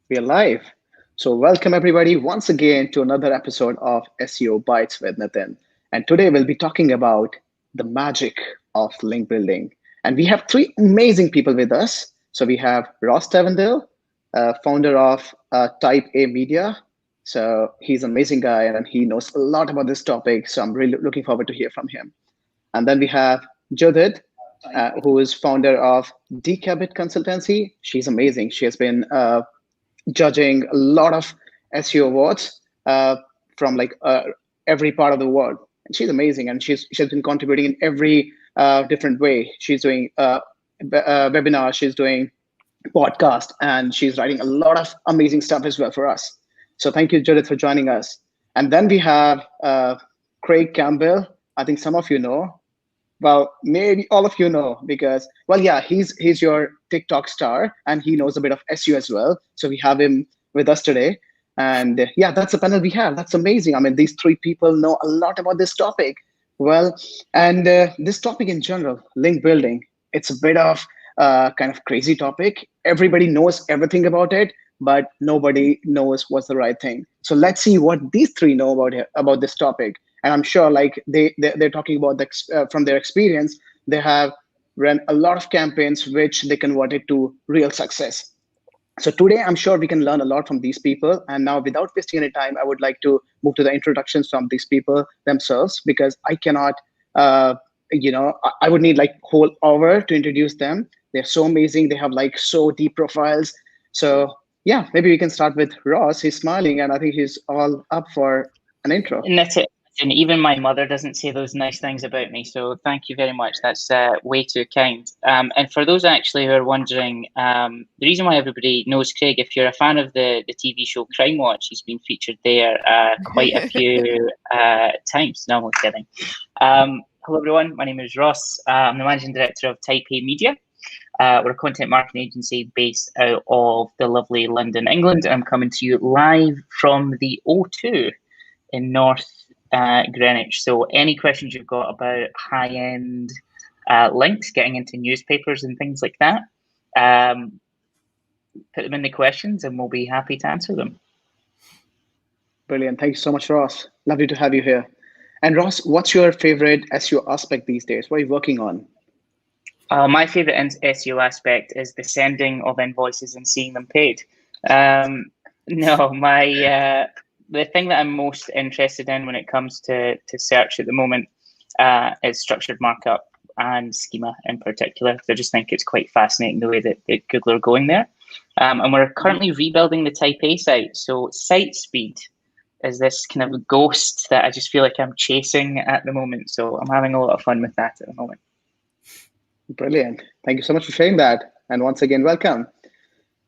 We are live. So, welcome everybody once again to another episode of SEO Bytes with Nitin. And today we'll be talking about the magic of link building. And we have three amazing people with us. So, we have Ross Tavendale, founder of Type A Media. So, he's an amazing guy and he knows a lot about this topic. So, I'm really looking forward to hear from him. And then we have Judith, who is founder of Decabit Consultancy. She's amazing. She has been judging a lot of SEO awards from every part of the world. And she's amazing, and she's been contributing in every different way. She's doing webinars, she's doing podcast, and she's writing a lot of amazing stuff as well for us. So thank you, Judith, for joining us. And then we have Craig Campbell. I think some of you know. Well, maybe all of you know because, well, yeah, he's your TikTok star and he knows a bit of SEO as well. So we have him with us today. And yeah, that's the panel we have. That's amazing. I mean, these three people know a lot about this topic. Well, and this topic in general, link building, it's a bit of kind of crazy topic. Everybody knows everything about it, but nobody knows what's the right thing. So let's see what these three know about this topic. And I'm sure like they're talking about from their experience, they have run a lot of campaigns which they converted to real success. So today, I'm sure we can learn a lot from these people. And now without wasting any time, I would like to move to the introductions from these people themselves, because I cannot, I would need like whole hour to introduce them. They're so amazing. They have like so deep profiles. So yeah, maybe we can start with Ross. He's smiling and I think he's all up for an intro. Nitin, even my mother doesn't say those nice things about me, so thank you very much. That's way too kind. And for those actually who are wondering, the reason why everybody knows Craig, if you're a fan of the TV show Crime Watch, he's been featured there quite a few times. No, I'm kidding. Hello everyone, my name is Ross. I'm the managing director of Type A Media. We're a content marketing agency based out of the lovely London, England. I'm coming to you live from the O2 in North Greenwich. So any questions you've got about high-end links, getting into newspapers and things like that, put them in the questions and we'll be happy to answer them. Brilliant. Thank you so much, Ross. Lovely to have you here. And Ross, what's your favorite SEO aspect these days? What are you working on? My favorite SEO aspect is the sending of invoices and seeing them paid. The thing that I'm most interested in when it comes to search at the moment is structured markup and schema in particular. I just think it's quite fascinating the way that Google are going there. And we're currently rebuilding the Type A site. So site speed is this kind of ghost that I just feel like I'm chasing at the moment. So I'm having a lot of fun with that at the moment. Brilliant. Thank you so much for sharing that. And once again, welcome.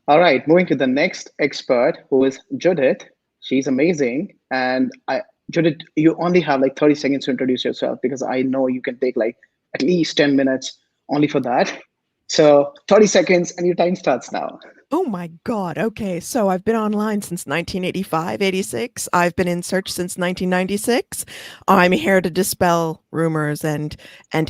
All right, moving to the next expert, who is Judith. She's amazing. And Judith, you only have like 30 seconds to introduce yourself because I know you can take like at least 10 minutes only for that. So 30 seconds and your time starts now. Oh my God. Okay. So I've been online since 1985, 86. I've been in search since 1996. I'm here to dispel rumors and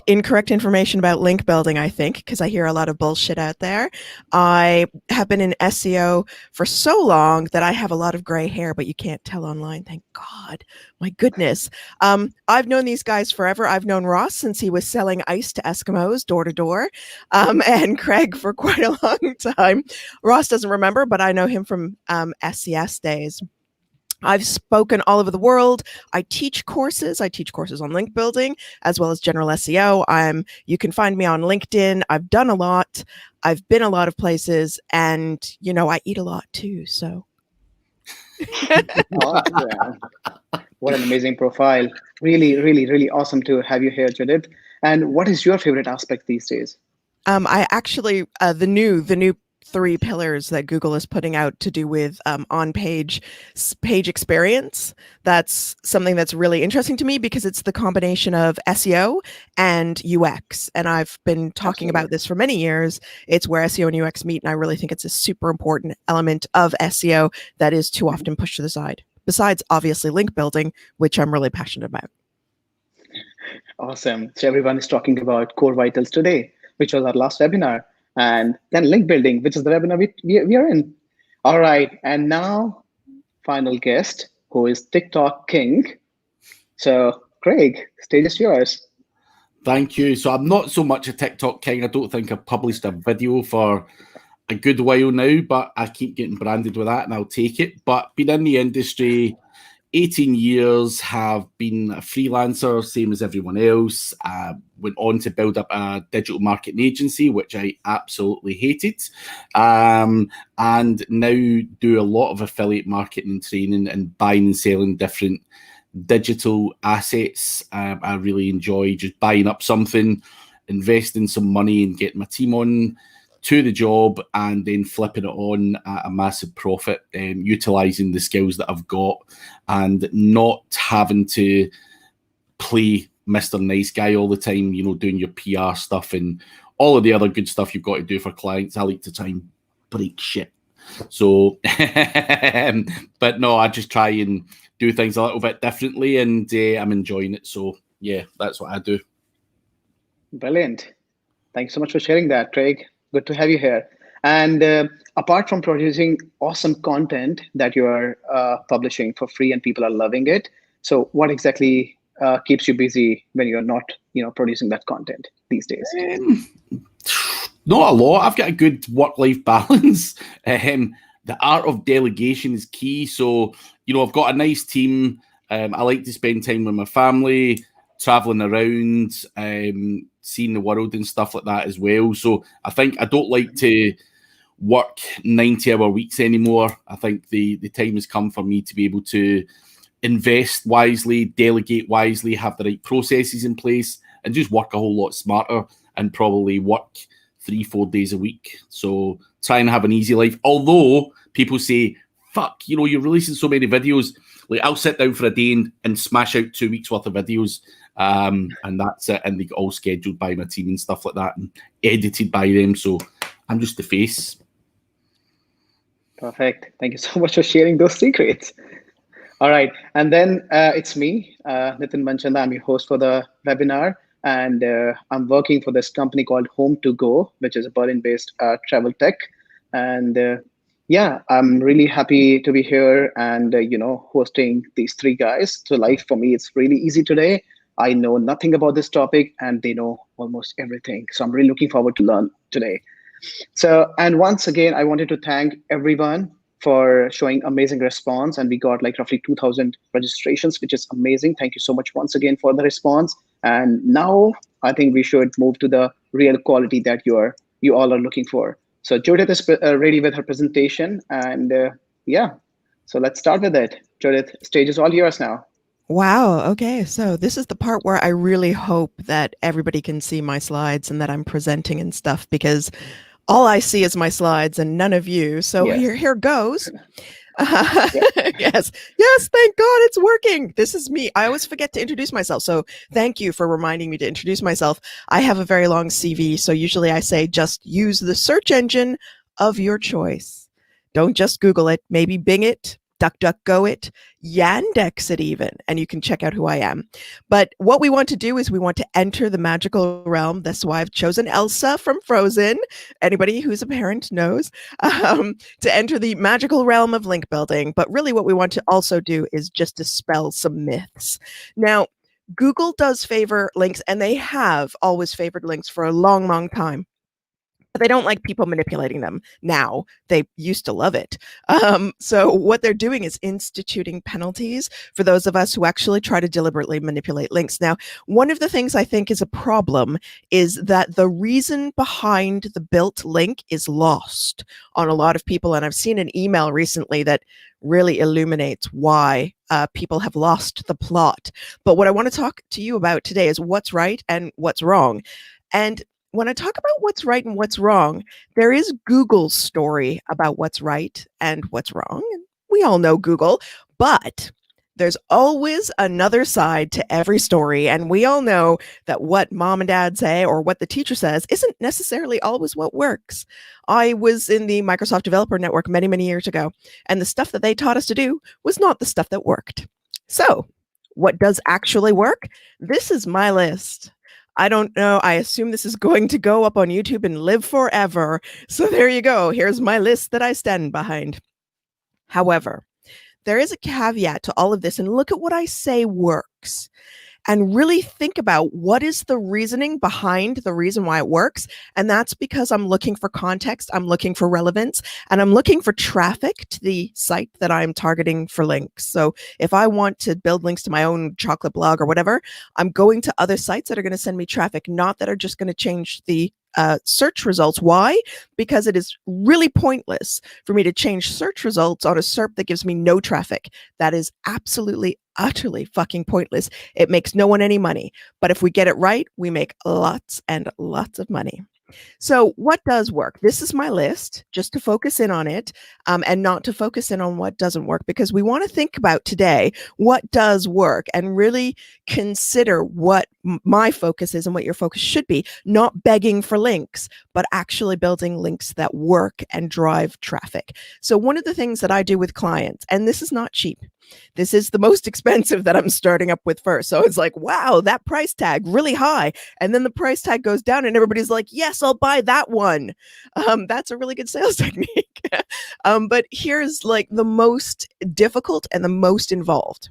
incorrect information about link building, I think, because I hear a lot of bullshit out there. I have been in SEO for so long that I have a lot of gray hair, but you can't tell online. Thank God. My goodness. I've known these guys forever. I've known Ross since he was selling ice to Eskimos door to door, and Craig for quite a long time. Ross doesn't remember, but I know him from SCS days. I've spoken all over the world. I teach courses. I teach courses on link building as well as general SEO. You can find me on LinkedIn. I've done a lot. I've been a lot of places, and I eat a lot too. So. Oh, yeah. What an amazing profile. Really, really, really awesome to have you here, Judith. And what is your favorite aspect these days? I actually, the new 3 pillars that Google is putting out to do with on-page page experience. That's something that's really interesting to me because it's the combination of SEO and UX. And I've been talking about this for many years. It's where SEO and UX meet. And I really think it's a super important element of SEO that is too often pushed to the side. Besides, obviously, link building, which I'm really passionate about. Awesome. So everyone is talking about core vitals today, which was our last webinar. And then link building, which is the webinar we are in. All right. And now, final guest, who is TikTok King. So, Craig, stage is yours. Thank you. So I'm not so much a TikTok king. I don't think I've published a video for a good while now, but I keep getting branded with that and I'll take it. But been in the industry 18 years, have been a freelancer, same as everyone else. Went on to build up a digital marketing agency, which I absolutely hated. And now do a lot of affiliate marketing and training and buying and selling different digital assets. I really enjoy just buying up something, investing some money and getting my team on to the job and then flipping it on at a massive profit, utilizing the skills that I've got and not having to play Mr. Nice Guy all the time, you know, doing your PR stuff and all of the other good stuff you've got to do for clients. I like to try and break shit. So, but no, I just try and do things a little bit differently and I'm enjoying it. So yeah, that's what I do. Brilliant. Thanks so much for sharing that, Craig. Good to have you here. And apart from producing awesome content that you are publishing for free and people are loving it, so what exactly keeps you busy when you're not, producing that content these days? Not a lot. I've got a good work-life balance. The art of delegation is key. So, I've got a nice team. I like to spend time with my family, traveling around, seeing the world and stuff like that as well. So I think I don't like to work 90-hour weeks anymore. I think the time has come for me to be able to invest wisely, delegate wisely, have the right processes in place, and just work a whole lot smarter and probably work 3-4 days a week. So try and have an easy life. Although people say, fuck, you're releasing so many videos. Like I'll sit down for a day and smash out 2 weeks worth of videos. And that's it. And they get all scheduled by my team and stuff like that and edited by them. So I'm just the face. Perfect. Thank you so much for sharing those secrets. All right. And then it's me, Nitin Manchanda. I'm your host for the webinar. And I'm working for this company called Home to Go, which is a Berlin-based travel tech. And yeah, I'm really happy to be here and, hosting these three guys. So life for me, it's really easy today. I know nothing about this topic and they know almost everything. So I'm really looking forward to learn today. So, and once again, I wanted to thank everyone for showing amazing response. And we got like roughly 2,000 registrations, which is amazing. Thank you so much once again for the response. And now I think we should move to the real quality that you all are looking for. So Judith is ready with her presentation. And yeah, so let's start with it. Judith, stage is all yours now. Wow. Okay. So this is the part where I really hope that everybody can see my slides and that I'm presenting and stuff, because all I see is my slides and none of you. So yes. Here goes. Yes. Thank God it's working. This is me. I always forget to introduce myself. So thank you for reminding me to introduce myself. I have a very long CV. So usually I say, just use the search engine of your choice. Don't just Google it, maybe Bing it, DuckDuckGo it, Yandex it even, and you can check out who I am. But what we want to do is we want to enter the magical realm. That's why I've chosen Elsa from Frozen. Anybody who's a parent knows, to enter the magical realm of link building. But really what we want to also do is just dispel some myths. Now, Google does favor links, and they have always favored links for a long, long time. They don't like people manipulating them now. They used to love it. So what they're doing is instituting penalties for those of us who actually try to deliberately manipulate links. Now, one of the things I think is a problem is that the reason behind the built link is lost on a lot of people. And I've seen an email recently that really illuminates why people have lost the plot. But what I want to talk to you about today is what's right and what's wrong. And when I talk about what's right and what's wrong, there is Google's story about what's right and what's wrong. And we all know Google, but there's always another side to every story. And we all know that what mom and dad say or what the teacher says isn't necessarily always what works. I was in the Microsoft Developer Network many, many years ago, and the stuff that they taught us to do was not the stuff that worked. So what does actually work? This is my list. I don't know. I assume this is going to go up on YouTube and live forever. So there you go. Here's my list that I stand behind. However, there is a caveat to all of this, and look at what I say works. And really think about what is the reasoning behind the reason why it works. And that's because I'm looking for context, I'm looking for relevance, and I'm looking for traffic to the site that I'm targeting for links. So if I want to build links to my own chocolate blog or whatever, I'm going to other sites that are going to send me traffic, not that are just going to change the search results. Why? Because it is really pointless for me to change search results on a SERP that gives me no traffic. That is absolutely, utterly fucking pointless. It makes no one any money. But if we get it right, we make lots and lots of money. So what does work? This is my list, just to focus in on it, and not to focus in on what doesn't work, because we want to think about today what does work and really consider what my focus is and what your focus should be, not begging for links, but actually building links that work and drive traffic. So one of the things that I do with clients, and this is not cheap, this is the most expensive that I'm starting up with first. So it's like, wow, that price tag really high. And then the price tag goes down and everybody's like, yes, I'll buy that one. That's a really good sales technique. But here's like the most difficult and the most involved,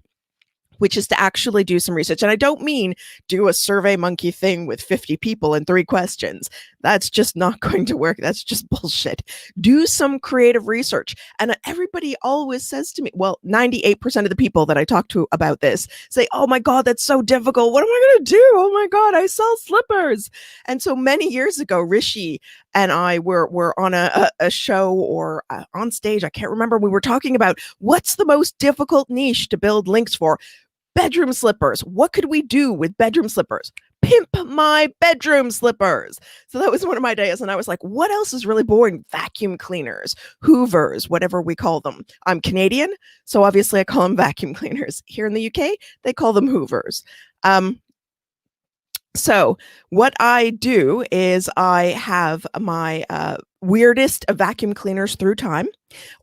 which is to actually do some research. And I don't mean do a Survey Monkey thing with 50 people and 3 questions. That's just not going to work. That's just bullshit. Do some creative research. And everybody always says to me, well, 98% of the people that I talk to about this say, oh my God, that's so difficult. What am I going to do? Oh my God, I sell slippers. And so many years ago, Rishi and I were on a show or on stage. I can't remember. We were talking about what's the most difficult niche to build links for. Bedroom slippers. What could we do with bedroom slippers? Pimp my bedroom slippers. So that was one of my days. And I was like, what else is really boring? Vacuum cleaners, Hoovers, whatever we call them. I'm Canadian, so obviously I call them vacuum cleaners. Here in the UK, they call them Hoovers. So what I do is I have my weirdest of vacuum cleaners through time,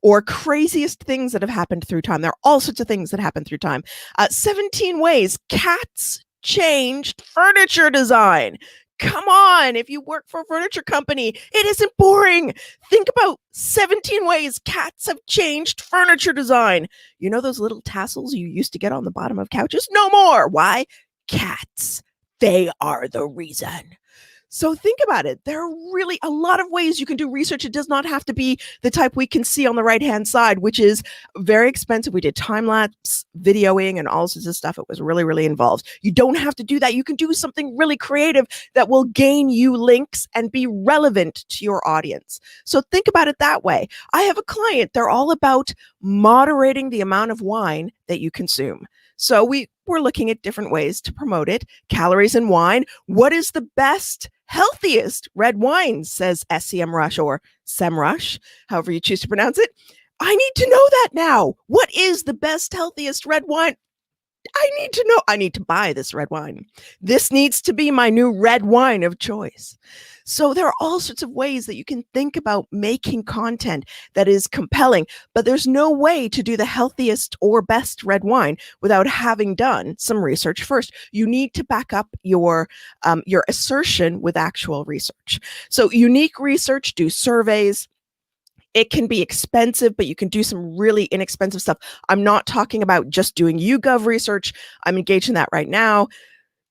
or craziest things that have happened through time. There are all sorts of things that happen through time. 17 ways cats changed furniture design. Come on, if you work for a furniture company, it isn't boring. Think about 17 ways cats have changed furniture design. You know those little tassels you used to get on the bottom of couches? No more. Why? Cats. They are the reason. So think about it. There are really a lot of ways you can do research. It does not have to be the type we can see on the right-hand side, which is very expensive. We did time-lapse videoing and all sorts of stuff. It was really, really involved. You don't have to do that. You can do something really creative that will gain you links and be relevant to your audience. So think about it that way. I have a client. They're all about moderating the amount of wine that you consume. So we're looking at different ways to promote it. Calories in wine. What is the best, healthiest red wine, says SEMrush or Semrush, however you choose to pronounce it. I need to know that now. What is the best, healthiest red wine? I need to know. I need to buy this red wine. This needs to be my new red wine of choice. So there are all sorts of ways that you can think about making content that is compelling, but there's no way to do the healthiest or best red wine without having done some research first. You need to back up your assertion with actual research. So unique research, do surveys. It can be expensive, but you can do some really inexpensive stuff. I'm not talking about just doing YouGov research. I'm engaged in that right now.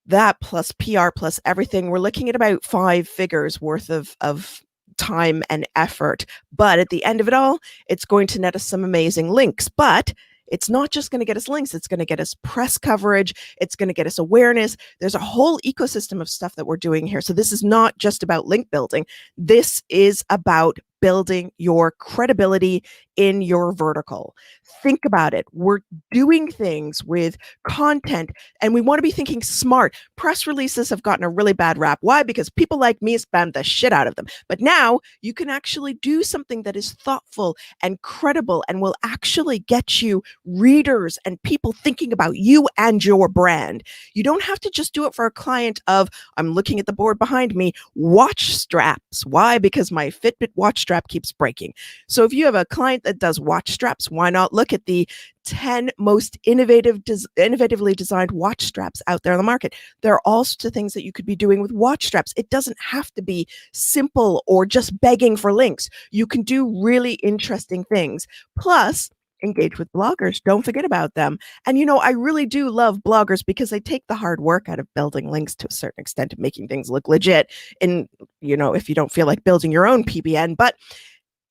That plus PR plus everything, we're looking at about 5 figures worth of time and effort. But at the end of it all, it's going to net us some amazing links. But it's not just going to get us links. It's going to get us press coverage. It's going to get us awareness. There's a whole ecosystem of stuff that we're doing here. So this is not just about link building. This is about building your credibility in your vertical. Think about it. We're doing things with content and we want to be thinking smart. Press releases have gotten a really bad rap. Why? Because people like me spam the shit out of them. But now you can actually do something that is thoughtful and credible and will actually get you readers and people thinking about you and your brand. You don't have to just do it for a client of, I'm looking at the board behind me, watch straps. Why? Because my Fitbit watch strap keeps breaking. So if you have a client that does watch straps, why not look at the 10 most innovatively designed watch straps out there on the market? There are all sorts of things that you could be doing with watch straps. It doesn't have to be simple or just begging for links. You can do really interesting things. Plus, engage with bloggers. Don't forget about them. And, you know, I really do love bloggers because they take the hard work out of building links to a certain extent of making things look legit. And, you know, if you don't feel like building your own PBN, but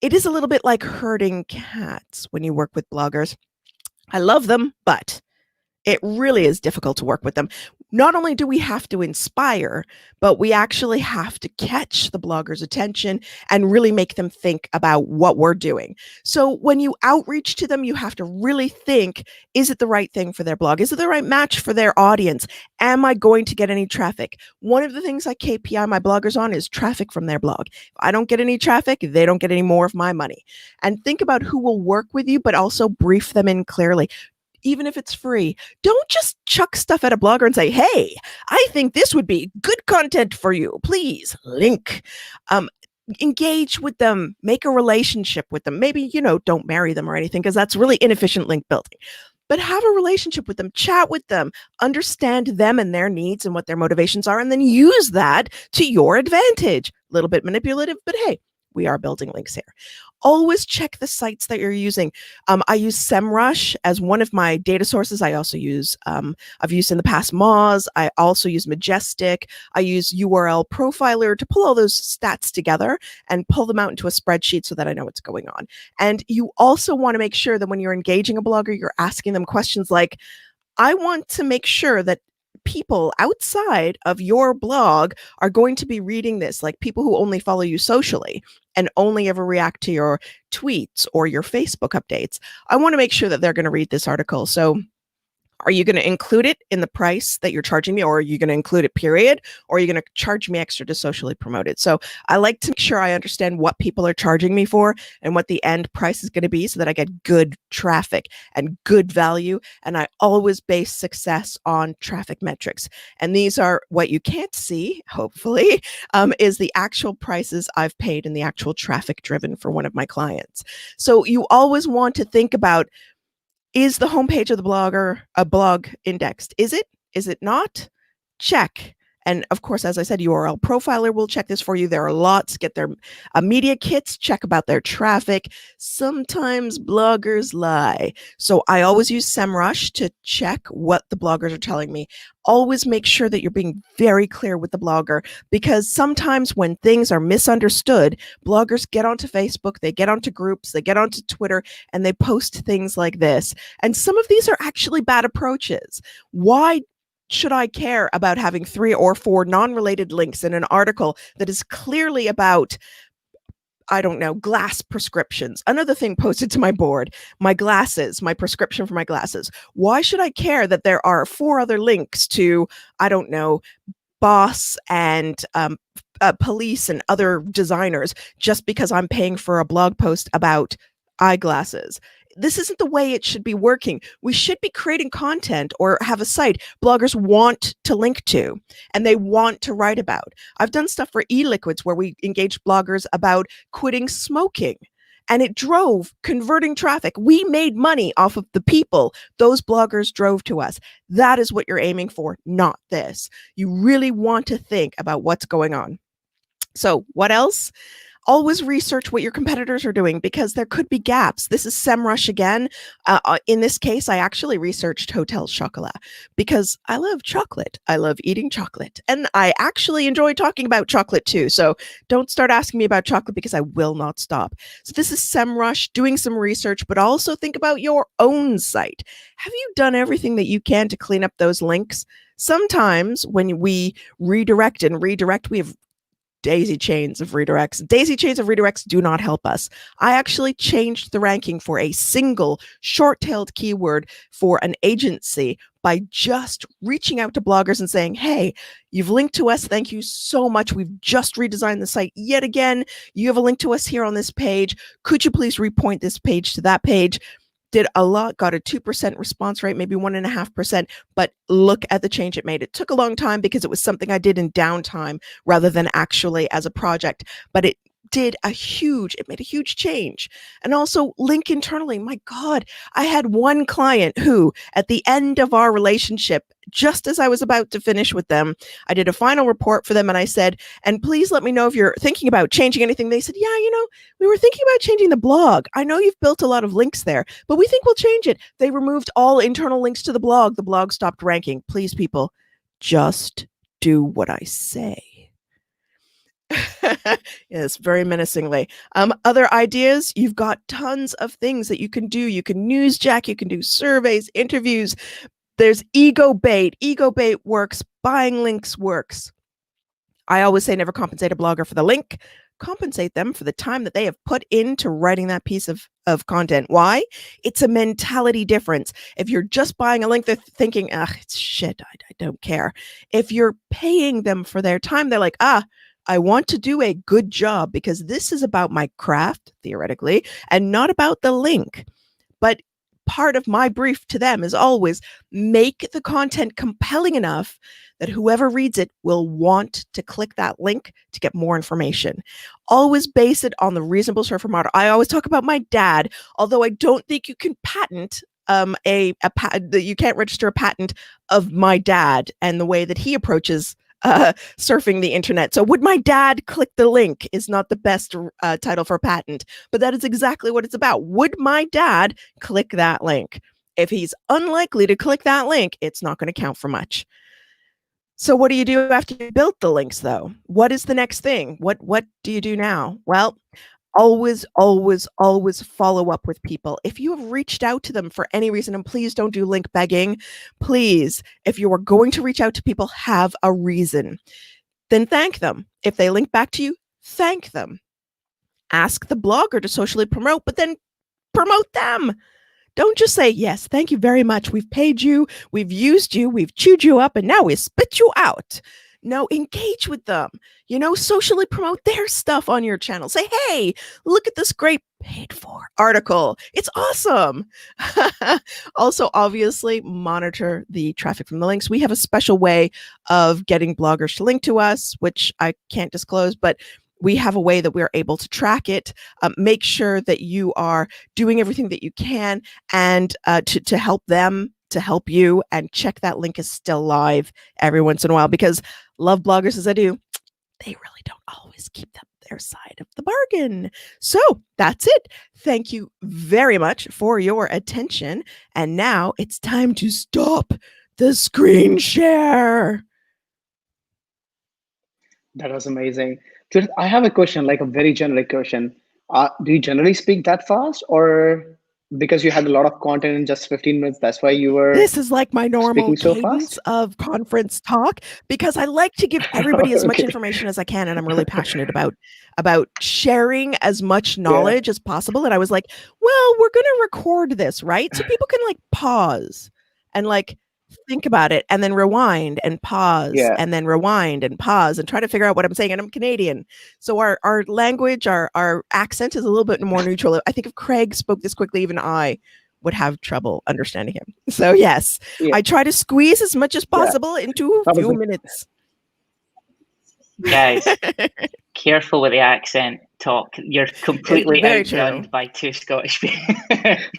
it is a little bit like herding cats when you work with bloggers. I love them, but it really is difficult to work with them. Not only do we have to inspire, but we actually have to catch the blogger's attention and really make them think about what we're doing. So when you outreach to them, you have to really think, is it the right thing for their blog? Is it the right match for their audience? Am I going to get any traffic? One of the things I KPI my bloggers on is traffic from their blog. If I don't get any traffic, they don't get any more of my money. And think about who will work with you, but also brief them in clearly. Even if it's free, don't just chuck stuff at a blogger and say, hey, I think this would be good content for you. Please link. Engage with them, make a relationship with them. Maybe, you know, don't marry them or anything because that's really inefficient link building. But have a relationship with them, chat with them, understand them and their needs and what their motivations are, and then use that to your advantage. A little bit manipulative, but hey, we are building links here. Always check the sites that you're using. I use Semrush as one of my data sources. I also use, I've used in the past Moz. I also use Majestic. I use URL Profiler to pull all those stats together and pull them out into a spreadsheet so that I know what's going on. And you also want to make sure that when you're engaging a blogger, you're asking them questions like, I want to make sure that people outside of your blog are going to be reading this, like people who only follow you socially and only ever react to your tweets or your Facebook updates. I want to make sure that they're going to read this article. So are you going to include it in the price that you're charging me, or are you going to include it period, or are you going to charge me extra to socially promote it? So I like to make sure I understand what people are charging me for and what the end price is going to be so that I get good traffic and good value. And I always base success on traffic metrics. And these are what you can't see, hopefully, is the actual prices I've paid and the actual traffic driven for one of my clients. So you always want to think about, is the homepage of the blogger a blog indexed? Is it? Is it not? Check. And of course, as I said, URL Profiler will check this for you. There are lots. Get their media kits, check about their traffic. Sometimes bloggers lie. So I always use Semrush to check what the bloggers are telling me. Always make sure that you're being very clear with the blogger, because sometimes when things are misunderstood, bloggers get onto Facebook, they get onto groups, they get onto Twitter, and they post things like this. And some of these are actually bad approaches. Why should I care about having 3 or 4 non-related links in an article that is clearly about, I don't know, glass prescriptions? Another thing posted to my board, my glasses, my prescription for my glasses. Why should I care that there are 4 other links to, I don't know, Boss and police and other designers just because I'm paying for a blog post about eyeglasses? This isn't the way it should be working. We should be creating content or have a site bloggers want to link to and they want to write about. I've done stuff for e-liquids where we engaged bloggers about quitting smoking, and it drove converting traffic. We made money off of the people those bloggers drove to us. That is what you're aiming for, not this. You really want to think about what's going on. So what else? Always research what your competitors are doing, because there could be gaps. This is Semrush again. In this case, I actually researched Hotel Chocolat because I love chocolate. I love eating chocolate. And I actually enjoy talking about chocolate too. So don't start asking me about chocolate because I will not stop. So this is Semrush, doing some research, but also think about your own site. Have you done everything that you can to clean up those links? Sometimes when we redirect, we have daisy chains of redirects. Daisy chains of redirects do not help us. I actually changed the ranking for a single short-tailed keyword for an agency by just reaching out to bloggers and saying, hey, you've linked to us. Thank you so much. We've just redesigned the site yet again. You have a link to us here on this page. Could you please repoint this page to that page? Did a lot, got a 2% response rate, maybe 1.5%, but look at the change it made. It took a long time because it was something I did in downtime rather than actually as a project, but it made a huge change. And also link internally. My God, I had one client who, at the end of our relationship, just as I was about to finish with them, I did a final report for them and I said, and please let me know if you're thinking about changing anything. They said, yeah, we were thinking about changing the blog. I know you've built a lot of links there, but we think we'll change it. They removed all internal links to the blog. The blog stopped ranking. Please, people, just do what I say. Yes, very menacingly. Other ideas, you've got tons of things that you can do. You can newsjack, you can do surveys, interviews. There's ego bait. Ego bait works. Buying links works. I always say never compensate a blogger for the link. Compensate them for the time that they have put into writing that piece of content. Why? It's a mentality difference. If you're just buying a link, they're thinking, it's shit, I don't care. If you're paying them for their time, they're like, I want to do a good job because this is about my craft, theoretically, and not about the link. But part of my brief to them is always make the content compelling enough that whoever reads it will want to click that link to get more information. Always base it on the reasonable surfer model. I always talk about my dad, although I don't think you can patent you can't register a patent of my dad and the way that he approaches surfing the internet. So would my dad click the link is not the best title for a patent, but that is exactly what it's about. Would my dad click that link? If he's unlikely to click that link, it's not going to count for much. So what do you do after you built the links though? What is the next thing? What do you do now? Well, always follow up with people. If you have reached out to them for any reason, and please don't do link begging, please, if you are going to reach out to people, have a reason. Then thank them. If they link back to you, thank them. Ask the blogger to socially promote, but then promote them. Don't just say, yes, thank you very much. We've paid you, we've used you, we've chewed you up, and now we spit you out. No, engage with them. Socially promote their stuff on your channel. Say, hey, look at this great paid for article. It's awesome. Also, obviously, monitor the traffic from the links. We have a special way of getting bloggers to link to us, which I can't disclose, but we have a way that we're able to track it. Make sure that you are doing everything that you can and to help them, to help you, and check that link is still live every once in a while, because love bloggers as I do, they really don't always keep their side of the bargain. So that's it. Thank you very much for your attention. And now it's time to stop the screen share. That was amazing. Judith, I have a question, like a very generic question. Do you generally speak that fast, or because you had a lot of content in just 15 minutes, that's why you were This is like my normal speaking so cadence fast? of conference talk, because I like to give everybody as much information as I can, and I'm really passionate about sharing as much knowledge as possible. And I was like, well, we're going to record this, right? So people can like pause and like think about it and then rewind and pause and then rewind and pause and try to figure out what I'm saying. And I'm Canadian, so our language, our accent is a little bit more neutral. I think if Craig spoke this quickly, even I would have trouble understanding him. So yes, I try to squeeze as much as possible into a few minutes. Guys, careful with the accent talk. You're completely outgunned by two Scottish people.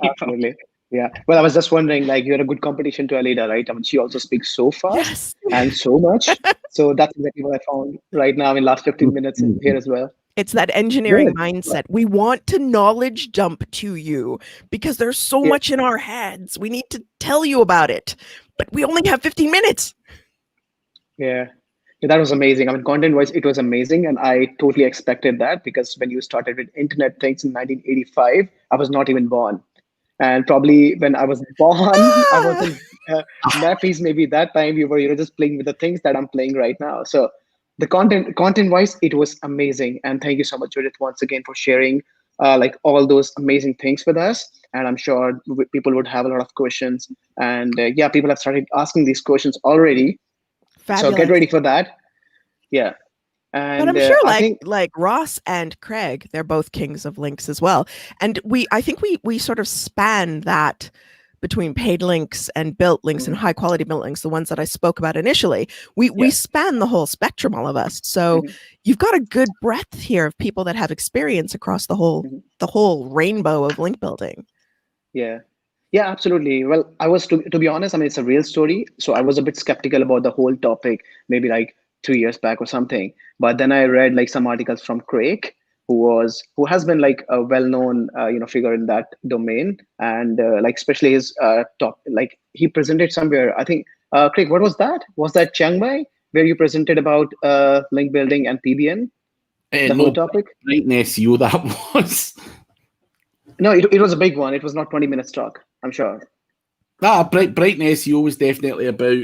Absolutely. Yeah. Well, I was just wondering, like, you're a good competition to Alida, right? I mean, she also speaks so fast and so much. So that's exactly what I found right now in last 15 minutes here as well. It's that engineering mindset. We want to knowledge dump to you because there's so much in our heads. We need to tell you about it, but we only have 15 minutes. Yeah, that was amazing. I mean, content-wise, it was amazing. And I totally expected that, because when you started with internet things in 1985, I was not even born. And probably when I was born, I was in nappies. Maybe that time you were, just playing with the things that I'm playing right now. So the content-wise, it was amazing. And thank you so much, Judith, once again for sharing like all those amazing things with us. And I'm sure people would have a lot of questions. And people have started asking these questions already. Fabulous. So get ready for that. Yeah. And, but I'm sure like Ross and Craig, they're both kings of links as well. And I think we sort of span that between paid links and built links and high quality built links, the ones that I spoke about initially. We span the whole spectrum, all of us. So you've got a good breadth here of people that have experience across the whole rainbow of link building. Yeah, absolutely. Well, I was, to be honest, I mean, it's a real story. So I was a bit skeptical about the whole topic, maybe like 2 years back or something. But then I read like some articles from Craig, who has been like a well-known figure in that domain, and like especially his top, like he presented somewhere. I think Craig, what was that? Was that Chiang Mai where you presented about link building and PBN? The whole topic? Right in SEO that was. No, it was a big one. It was not 20 minutes talk, I'm sure. Brighton SEO was definitely about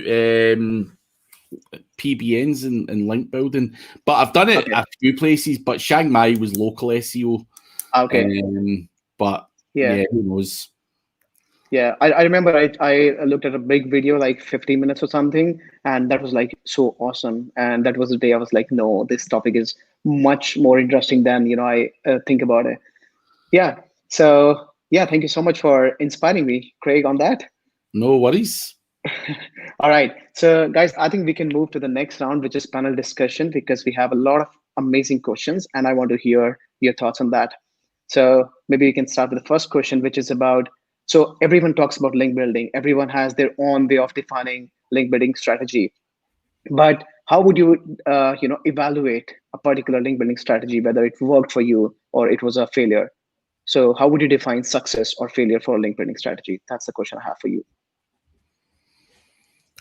PBNs and link building. But I've done it a few places, but Chiang Mai was local SEO. Okay. But yeah, who knows? Yeah, I remember I looked at a big video, like 15 minutes or something, and that was like so awesome. And that was the day I was like, no, this topic is much more interesting than, I think about it. Yeah. So, yeah, thank you so much for inspiring me, Craig, on that. No worries. All right. So, guys, I think we can move to the next round, which is panel discussion, because we have a lot of amazing questions, and I want to hear your thoughts on that. So maybe we can start with the first question, which is about, so everyone talks about link building. Everyone has their own way of defining link building strategy. But how would you, evaluate a particular link building strategy, whether it worked for you or it was a failure? So how would you define success or failure for a link building strategy? That's the question I have for you.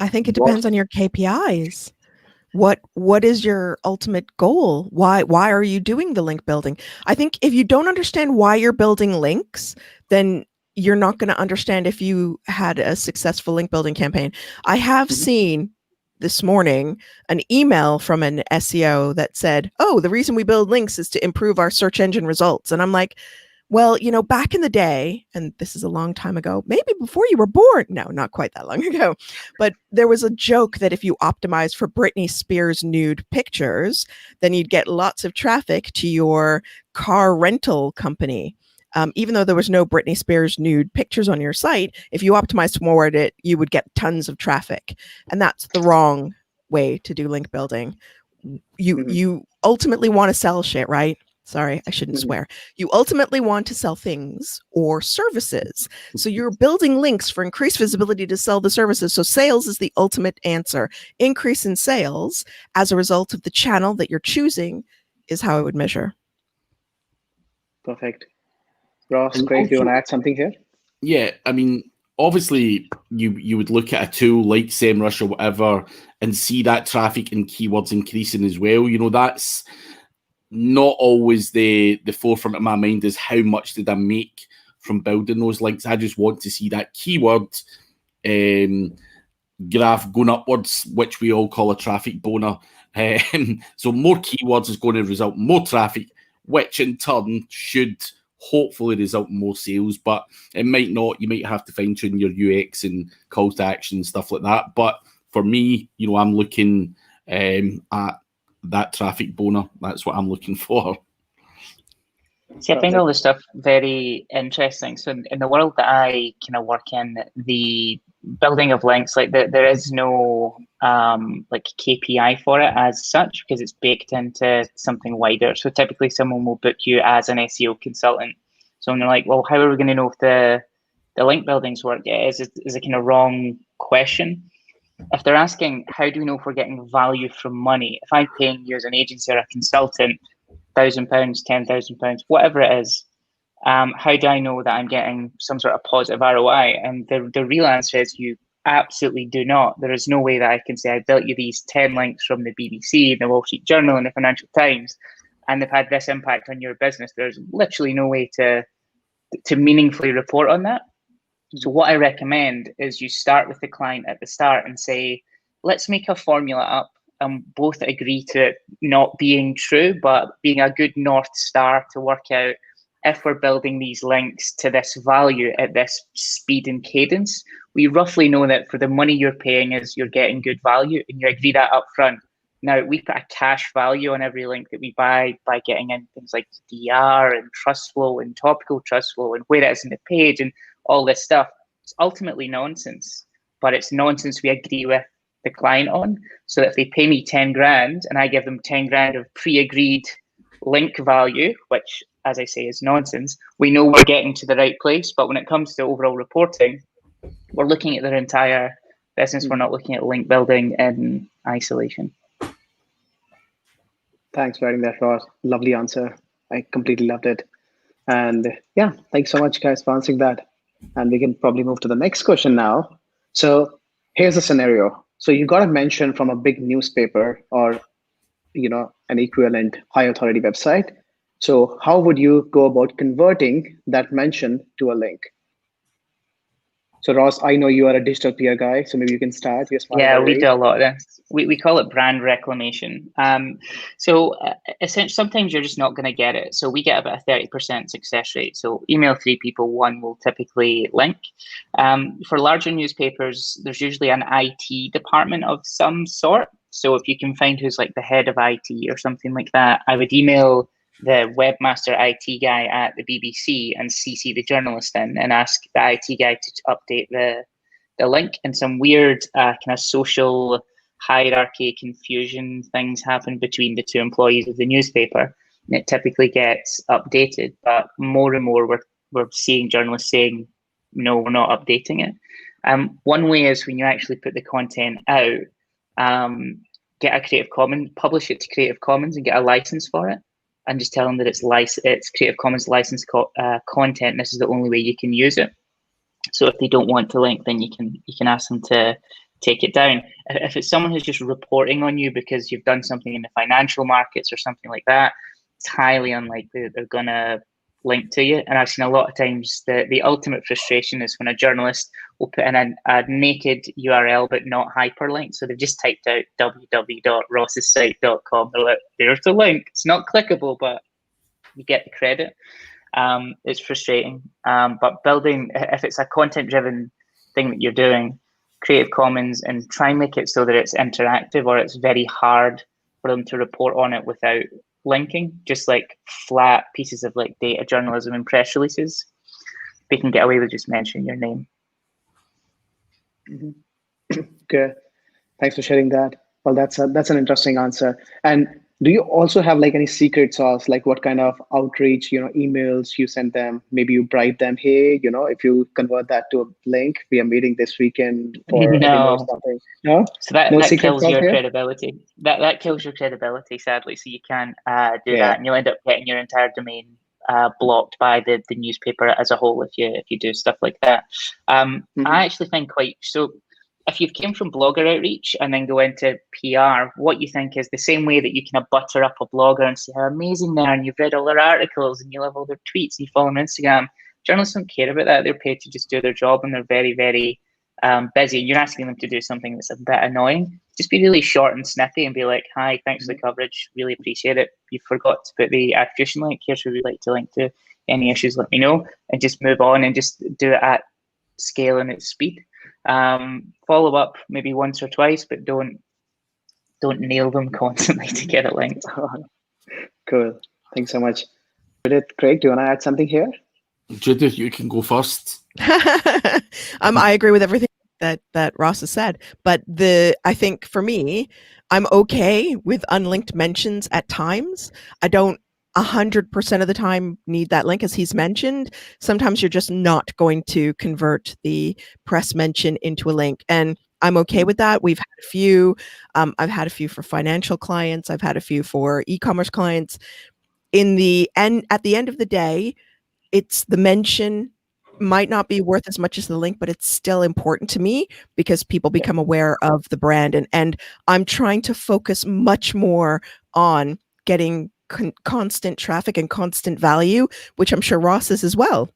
I think it depends on your KPIs. What is your ultimate goal? Why are you doing the link building? I think if you don't understand why you're building links, then you're not going to understand if you had a successful link building campaign. I have seen this morning an email from an SEO that said, oh, the reason we build links is to improve our search engine results. And I'm like, well, back in the day, and this is a long time ago, maybe before you were born. No, not quite that long ago. But there was a joke that if you optimized for Britney Spears nude pictures, then you'd get lots of traffic to your car rental company. Even though there was no Britney Spears nude pictures on your site, if you optimized toward it, you would get tons of traffic. And that's the wrong way to do link building. You ultimately want to sell shit, right? Sorry, I shouldn't swear. You ultimately want to sell things or services. So you're building links for increased visibility to sell the services. So sales is the ultimate answer. Increase in sales as a result of the channel that you're choosing is how I would measure. Perfect. Ross, Craig, do you want to add something here? Yeah, I mean, obviously you would look at a tool like Semrush or whatever and see that traffic and keywords increasing as well. That's not always the forefront of my mind is how much did I make from building those links. I just want to see that keyword graph going upwards, which we all call a traffic boner. So more keywords is going to result in more traffic, which in turn should hopefully result in more sales, but it might not. You might have to fine tune your UX and calls to action and stuff like that. But for me, I'm looking at that traffic boner. That's what I'm looking for. See, I find all this stuff very interesting. So in the world that I kind of work in, the building of links, like there is no like KPI for it as such, because it's baked into something wider. So typically someone will book you as an SEO consultant. So when they're like, well, how are we going to know if the link buildings work? Is a kind of wrong question. If they're asking, how do we know if we're getting value from money? If I'm paying you as an agency or a consultant £1,000, £10,000, whatever it is, how do I know that I'm getting some sort of positive ROI? And the real answer is you absolutely do not. There is no way that I can say I built you these 10 links from the BBC, the Wall Street Journal, and the Financial Times, and they've had this impact on your business. There's literally no way to meaningfully report on that. So what I recommend is you start with the client at the start and say, let's make a formula up and both agree to it not being true, but being a good North Star to work out if we're building these links to this value at this speed and cadence. We roughly know that for the money you're paying is you're getting good value, and you agree that up front. Now, we put a cash value on every link that we buy by getting in things like DR and trust flow and topical trust flow and where it is in the page and all this stuff. It's ultimately nonsense, but it's nonsense we agree with the client on. So if they pay me 10 grand and I give them 10 grand of pre-agreed link value, which, as I say, is nonsense, we know we're getting to the right place. But when it comes to overall reporting, we're looking at their entire business. We're not looking at link building in isolation. Thanks for writing that, Ross. Lovely answer. I completely loved it. And yeah, thanks so much, guys, for answering that. And we can probably move to the next question now. So here's a scenario. So you got a mention from a big newspaper or an equivalent high authority website. So how would you go about converting that mention to a link? So Ross, I know you are a digital PR guy, so maybe you can start. Yeah, we do a lot of this. We call it brand reclamation. So essentially, sometimes you're just not going to get it. So we get about a 30% success rate. So email 3 people, 1 will typically link. For larger newspapers, there's usually an IT department of some sort. So if you can find who's like the head of IT or something like that, I would email the webmaster IT guy at the BBC and CC the journalist in and ask the IT guy to update the link. And some weird kind of social hierarchy confusion things happen between the 2 employees of the newspaper, and it typically gets updated. But more and more we're seeing journalists saying, no, we're not updating it. One way is when you actually put the content out, get a Creative Commons, publish it to Creative Commons and get a license for it, and just tell them that it's Creative Commons licensed content. And this is the only way you can use it. So if they don't want to link, then you can ask them to take it down. If it's someone who's just reporting on you because you've done something in the financial markets or something like that, it's highly unlikely that they're gonna link to you. And I've seen a lot of times the ultimate frustration is when a journalist will put in a naked URL but not hyperlinked. So they've just typed out www.rossessite.com. They're like, there's the link. It's not clickable, but you get the credit. It's frustrating. But building, if it's a content-driven thing that you're doing, Creative Commons, and try and make it so that it's interactive or it's very hard for them to report on it without linking, just like flat pieces of like data journalism and press releases. They can get away with just mentioning your name. Okay, thanks for sharing that. Well, that's an interesting answer. And do you also have like any secret sauce, like what kind of outreach, emails you send them? Maybe you bribe them, hey, if you convert that to a link, we are meeting this weekend for a dinner or something. No, so that kills your here? credibility. That kills your credibility, sadly. So you can't do that, and you'll end up getting your entire domain blocked by the newspaper as a whole if you do stuff like that. I actually think if you've came from blogger outreach and then go into PR, what you think is the same way that you kind of butter up a blogger and say how amazing they are, and you've read all their articles and you love all their tweets and you follow them on Instagram. Journalists don't care about that. They're paid to just do their job, and they're very, very busy. And you're asking them to do something that's a bit annoying. Just be really short and snippy and be like, hi, thanks for the coverage. Really appreciate it. You forgot to put the attribution link. Here's who we'd like to link to. Any issues, let me know. And just move on and just do it at scale and at speed. Follow up maybe once or twice, but don't nail them constantly to get it linked. Cool. Thanks so much. Judith, Craig, do you want to add something here? Judith, you can go first. I agree with everything that Ross has said, but I think for me, I'm okay with unlinked mentions at times. I don't 100% of the time need that link, as he's mentioned. Sometimes you're just not going to convert the press mention into a link, and I'm okay with that. We've had a few. I've had a few for financial clients. I've had a few for e-commerce clients. At the end of the day, it's the mention might not be worth as much as the link, but it's still important to me because people become aware of the brand, and I'm trying to focus much more on getting constant traffic and constant value, which I'm sure Ross is as well,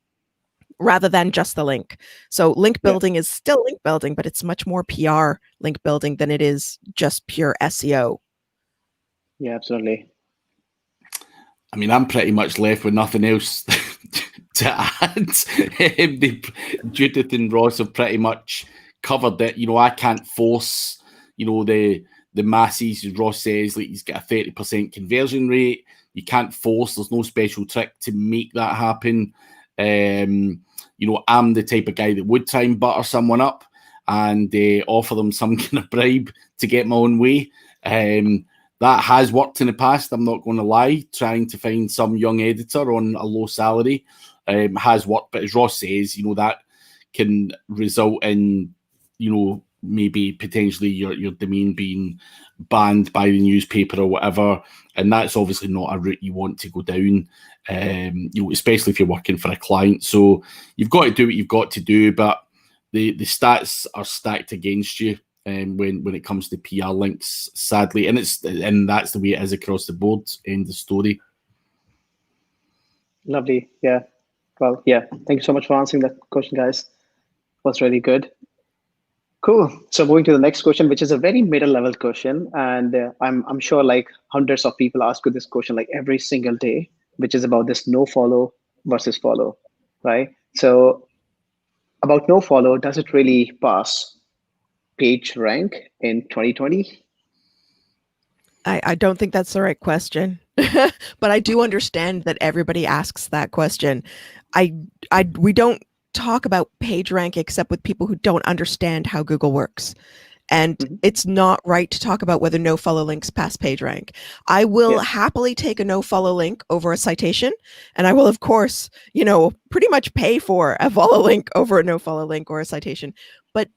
rather than just the link. So link building is still link building, but it's much more PR link building than it is just pure SEO. Yeah, absolutely. I mean, I'm pretty much left with nothing else to add. Judith and Ross have pretty much covered it. I can't force, the masses, as Ross says, like he's got a 30% conversion rate. You can't force, there's no special trick to make that happen. I'm the type of guy that would try and butter someone up and offer them some kind of bribe to get my own way. That has worked in the past, I'm not going to lie. Trying to find some young editor on a low salary has worked. But as Ross says, that can result in, maybe potentially your domain being banned by the newspaper or whatever. And that's obviously not a route you want to go down, especially if you're working for a client. So you've got to do what you've got to do, but the stats are stacked against you when it comes to PR links, sadly. And that's the way it is across the board. End of story. Lovely. Yeah. Well, yeah. Thank you so much for answering that question, guys. Was really good. Cool. So moving to the next question, which is a very middle-level question, and I'm sure like hundreds of people ask you this question like every single day, which is about this no follow versus follow, right? So about no follow, does it really pass PageRank in 2020? I don't think that's the right question, but I do understand that everybody asks that question. We don't talk about PageRank except with people who don't understand how Google works. And it's not right to talk about whether no follow links pass PageRank. I will happily take a no follow link over a citation. And I will, of course, pretty much pay for a follow link over a no follow link or a citation. But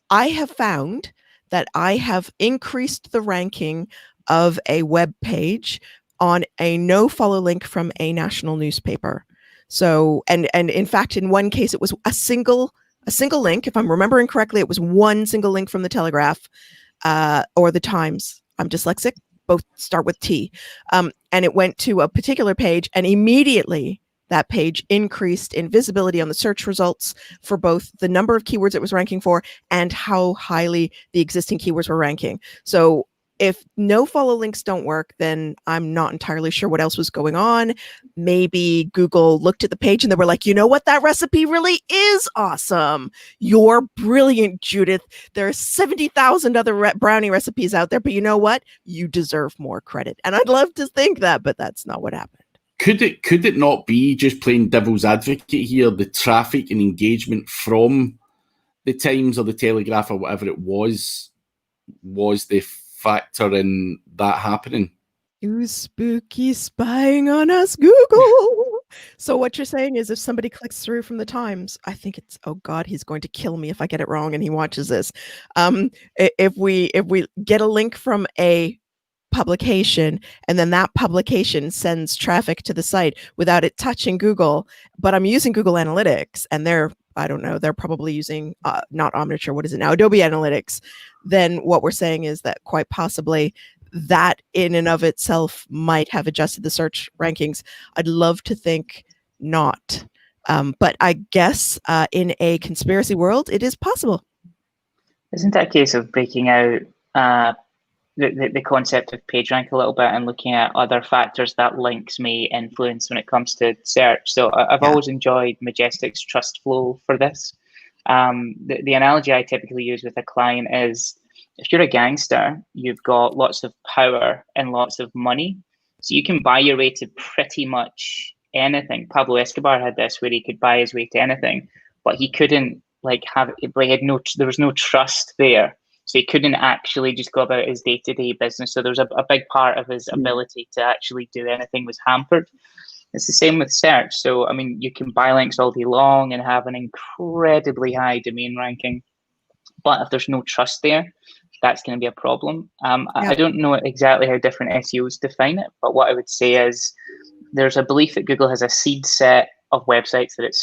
I have found that I have increased the ranking of a web page on a no follow link from a national newspaper. So, and in fact, in one case, it was a single link. If I'm remembering correctly, it was one single link from the Telegraph or the Times. I'm dyslexic. Both start with T. And it went to a particular page, and immediately that page increased in visibility on the search results for both the number of keywords it was ranking for and how highly the existing keywords were ranking. So if no follow links don't work, then I'm not entirely sure what else was going on. Maybe Google looked at the page and they were like, you know what? That recipe really is awesome. You're brilliant, Judith. There are 70,000 other brownie recipes out there, but you know what? You deserve more credit. And I'd love to think that, but that's not what happened. Could it not be, just playing devil's advocate here, the traffic and engagement from the Times or the Telegraph or whatever it was the factor in that happening? You spooky spying on us, Google. So what you're saying is if somebody clicks through from the Times, I think it's, oh God, he's going to kill me if I get it wrong and he watches this. If we get a link from a publication and then that publication sends traffic to the site without it touching Google, but I'm using Google Analytics and they're probably using not Omniture, what is it now, Adobe Analytics, then what we're saying is that quite possibly that in and of itself might have adjusted the search rankings. I'd love to think not, but I guess in a conspiracy world it is possible. Isn't that a case of breaking out the concept of PageRank a little bit and looking at other factors that links may influence when it comes to search? So I've always enjoyed Majestic's trust flow for this. The analogy I typically use with a client is, if you're a gangster, you've got lots of power and lots of money, so you can buy your way to pretty much anything. Pablo Escobar had this, where he could buy his way to anything, but he couldn't there was no trust there. So he couldn't actually just go about his day-to-day business. So there was a big part of his ability to actually do anything was hampered. It's the same with search. So, I mean, you can buy links all day long and have an incredibly high domain ranking. But if there's no trust there, that's going to be a problem. I don't know exactly how different SEOs define it, but what I would say is there's a belief that Google has a seed set of websites that it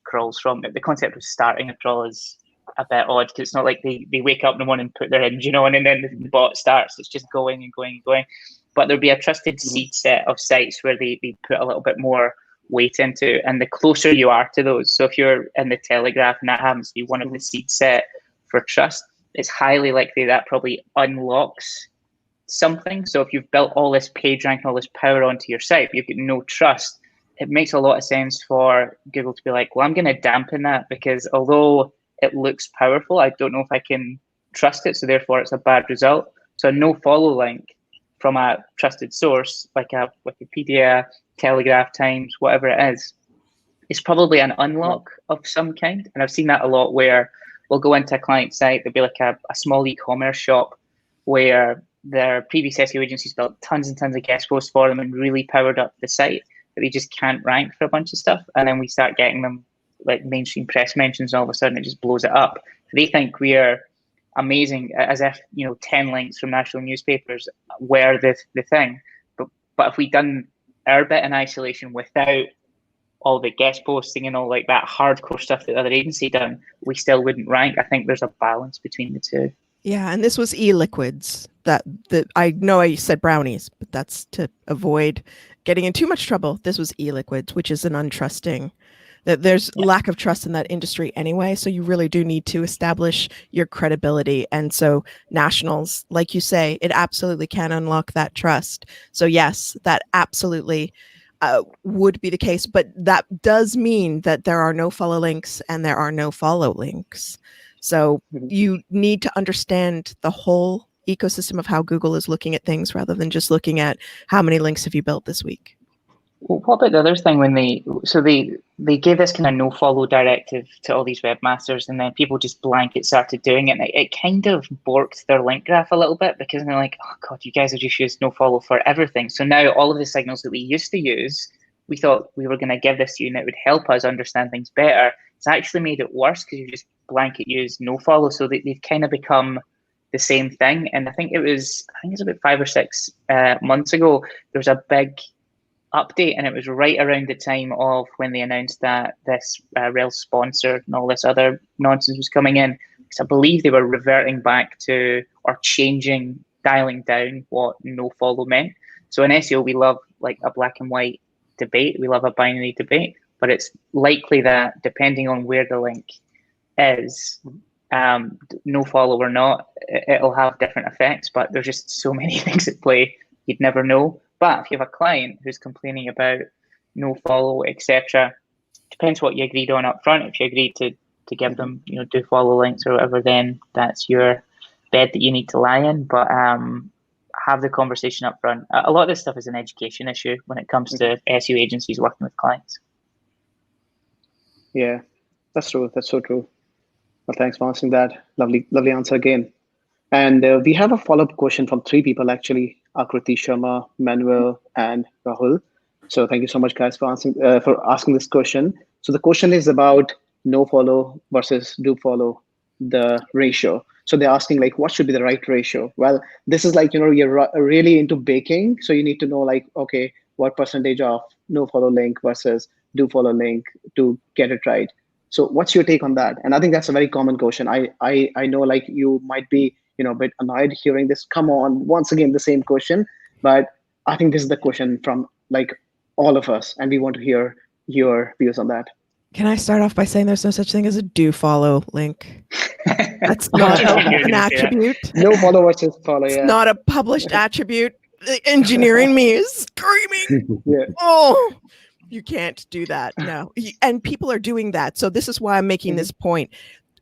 crawls from. The concept of starting a crawl is a bit odd, because it's not like they wake up in the morning and put their engine on and then the bot starts. It's just going and going and going. But there'll be a trusted seed set of sites where they put a little bit more weight into, and the closer you are to those, so if you're in the Telegraph and that happens to be one of the seed set for trust, it's highly likely that probably unlocks something. So if you've built all this PageRank and all this power onto your site, you've got no trust, it makes a lot of sense for Google to be like, well, I'm going to dampen that, because although it looks powerful, I don't know if I can trust it, so therefore it's a bad result. So a no follow link from a trusted source like a Wikipedia, Telegraph, Times, whatever it is, is probably an unlock of some kind. And I've seen that a lot where we'll go into a client site, there'll be like a small e-commerce shop where their previous SEO agencies built tons and tons of guest posts for them and really powered up the site, but they just can't rank for a bunch of stuff. And then we start getting them like mainstream press mentions, and all of a sudden it just blows it up. They think we are amazing, as if 10 links from national newspapers were the thing. But if we'd done our bit in isolation without all the guest posting and all like that hardcore stuff that the other agency done, we still wouldn't rank. I think there's a balance between the two. Yeah, and this was e-liquids. That I know I said brownies, but that's to avoid getting in too much trouble. This was e-liquids, which is an untrusting. That there's lack of trust in that industry anyway, so you really do need to establish your credibility. And so nationals, like you say, it absolutely can unlock that trust. So yes, that absolutely would be the case, but that does mean that there are no follow links and there are no follow links. So you need to understand the whole ecosystem of how Google is looking at things rather than just looking at how many links have you built this week. Well, what about the other thing when they gave this kind of no follow directive to all these webmasters, and then people just blanket started doing it, and it kind of borked their link graph a little bit, because they're like, oh god, you guys have just used no follow for everything. So now all of the signals that we used to use, we thought we were going to give this to you and it would help us understand things better. It's actually made it worse because you just blanket use no follow. So they've kind of become the same thing. And I think it's about 5 or 6 months ago, there was a big update, and it was right around the time of when they announced that this Rails sponsor and all this other nonsense was coming in, because I believe they were reverting back to, or dialing down what no follow meant. So in SEO, we love like a black and white debate, we love a binary debate, but it's likely that depending on where the link is, no follow or not, it'll have different effects. But there's just so many things at play, you'd never know. But if you have a client who's complaining about no follow, etc., depends what you agreed on up front. If you agreed to give them, do follow links or whatever, then that's your bed that you need to lie in. But have the conversation up front. A lot of this stuff is an education issue when it comes to SEO agencies working with clients. Yeah, that's true. That's so true. Well, thanks for answering that. Lovely answer again. And we have a follow-up question from 3 people, actually. Akriti, Sharma, Manuel, and Rahul. So thank you so much, guys, for asking this question. So the question is about no follow versus do follow, the ratio. So they're asking like, what should be the right ratio? Well, this is like, you're really into baking. So you need to know like, okay, what percentage of no follow link versus do follow link to get it right. So what's your take on that? And I think that's a very common question. I know like you might be a bit annoyed hearing this. Come on, once again, the same question. But I think this is the question from like all of us, and we want to hear your views on that. Can I start off by saying there's no such thing as a do follow link? That's not an attribute. No follow versus follow. It's not a published attribute. The engineering me is screaming. Yeah. Oh, you can't do that. No. And people are doing that. So this is why I'm making this point.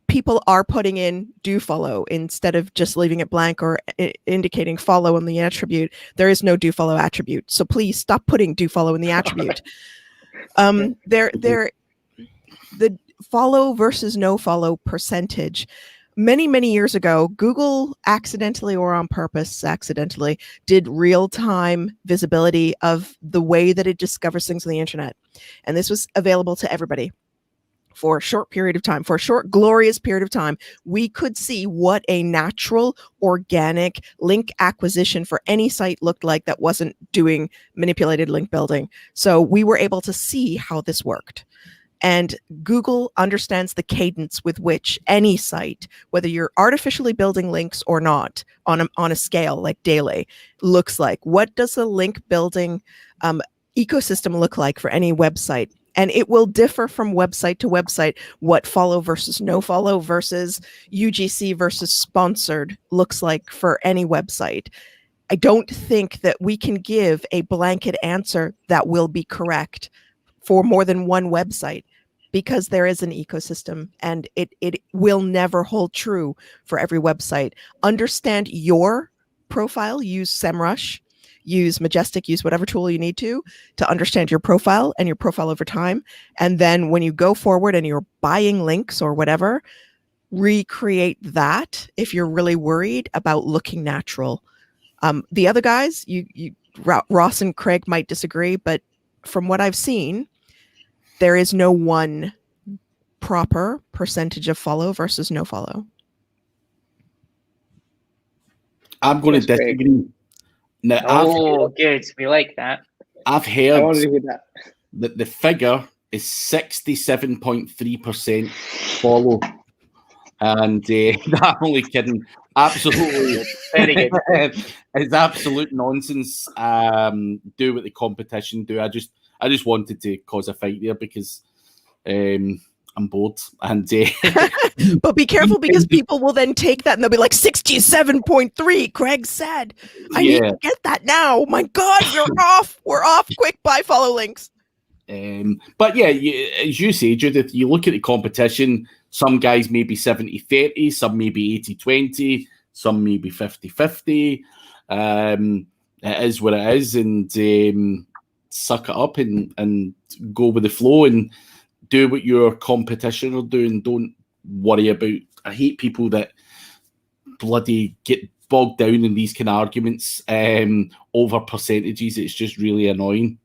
People are putting in do follow instead of just leaving it blank or indicating follow in the attribute. There is no do follow attribute. So please stop putting do follow in the attribute. The follow versus no follow percentage. Many years ago, Google accidentally or on purpose accidentally did real-time visibility of the way that it discovers things on the internet. And this was available to everybody. For a short period of time, for a short, glorious period of time, we could see what a natural, organic link acquisition for any site looked like that wasn't doing manipulated link building. So we were able to see how this worked. And Google understands the cadence with which any site, whether you're artificially building links or not, on a scale like daily, looks like. What does the link building ecosystem look like for any website? And it will differ from website to website what follow versus no follow versus UGC versus sponsored looks like for any website. I don't think that we can give a blanket answer that will be correct for more than one website, because there is an ecosystem and it will never hold true for every website. Understand your profile, use Semrush. use Majestic, use whatever tool you need to understand your profile and your profile over time. And then when you go forward and you're buying links or whatever, recreate that if you're really worried about looking natural. The other guys, Ross and Craig might disagree, but from what I've seen, there is no one proper percentage of follow versus no follow. I'm going to disagree. Now, good. We like that. I've heard I want to hear that the figure is 67.3% follow. And I'm only kidding. Absolutely. Very good. It's absolute nonsense. Do what the competition do. I just wanted to cause a fight there because I'm bored. And but be careful because people will then take that and they'll be like 67.3. Craig said, I need to get that now. My God, you're off. We're off. Quick, buy follow links. But yeah, as you say, Judith, you look at the competition. Some guys may be 70-30, some may be 80-20, some may be 50-50. It is what it is, and suck it up and go with the flow and do what your competition are doing. Don't worry about. I hate people that bloody get bogged down in these kind of arguments over percentages. It's just really annoying.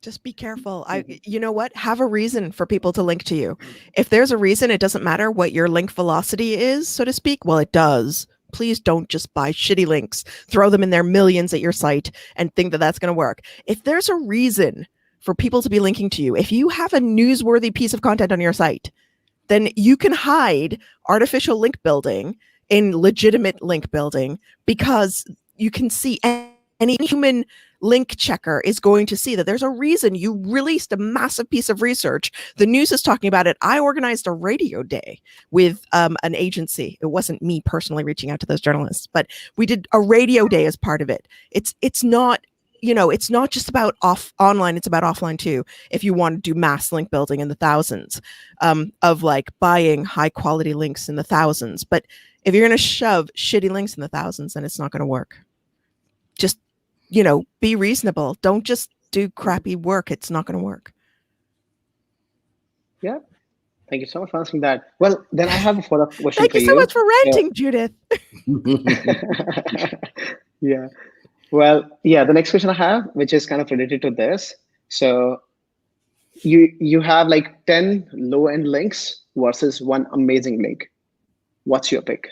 Just be careful. You know what? Have a reason for people to link to you. If there's a reason, it doesn't matter what your link velocity is, so to speak. Well, it does. Please don't just buy shitty links, throw them in their millions at your site and think that that's going to work. If there's a reason for people to be linking to you, if you have a newsworthy piece of content on your site, then you can hide artificial link building in legitimate link building because you can see any human link checker is going to see that there's a reason you released a massive piece of research. The news is talking about it. I organized a radio day with an agency. It wasn't me personally reaching out to those journalists, but we did a radio day as part of it. It's not, it's not just about online. It's about offline too. If you want to do mass link building in the thousands of like buying high quality links in the thousands. But if you're going to shove shitty links in the thousands, then it's not going to work. Just be reasonable. Don't just do crappy work. It's not going to work. Yeah. Thank you so much for answering that. Well, then I have a follow-up question Thank for you you. so much for ranting, Judith. Yeah. Well, yeah, the next question I have, which is kind of related to this. So you have like 10 low-end links versus one amazing link. What's your pick?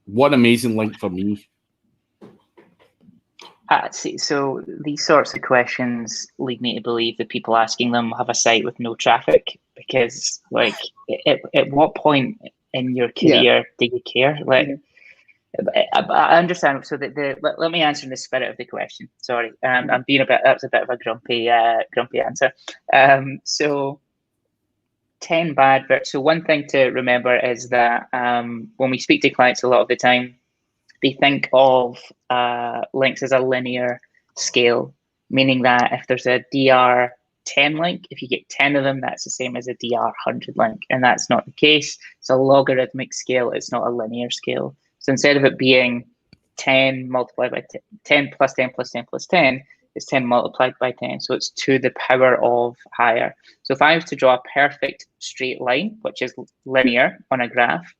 One amazing link for me. See, so these sorts of questions lead me to believe that people asking them have a site with no traffic, because like at what point in your career do you care? Like, I understand. So let me answer in the spirit of the question. Sorry, I'm being that was a bit of a grumpy answer. So 10 bad, but so one thing to remember is that when we speak to clients a lot of the time, they think of links as a linear scale, meaning that if there's a DR 10 link, if you get 10 of them, that's the same as a DR 100 link. And that's not the case. It's a logarithmic scale. It's not a linear scale. So instead of it being 10 multiplied by 10 plus 10 plus 10 plus 10, it's 10 multiplied by 10. So it's to the power of higher. So if I was to draw a perfect straight line, which is linear on a graph,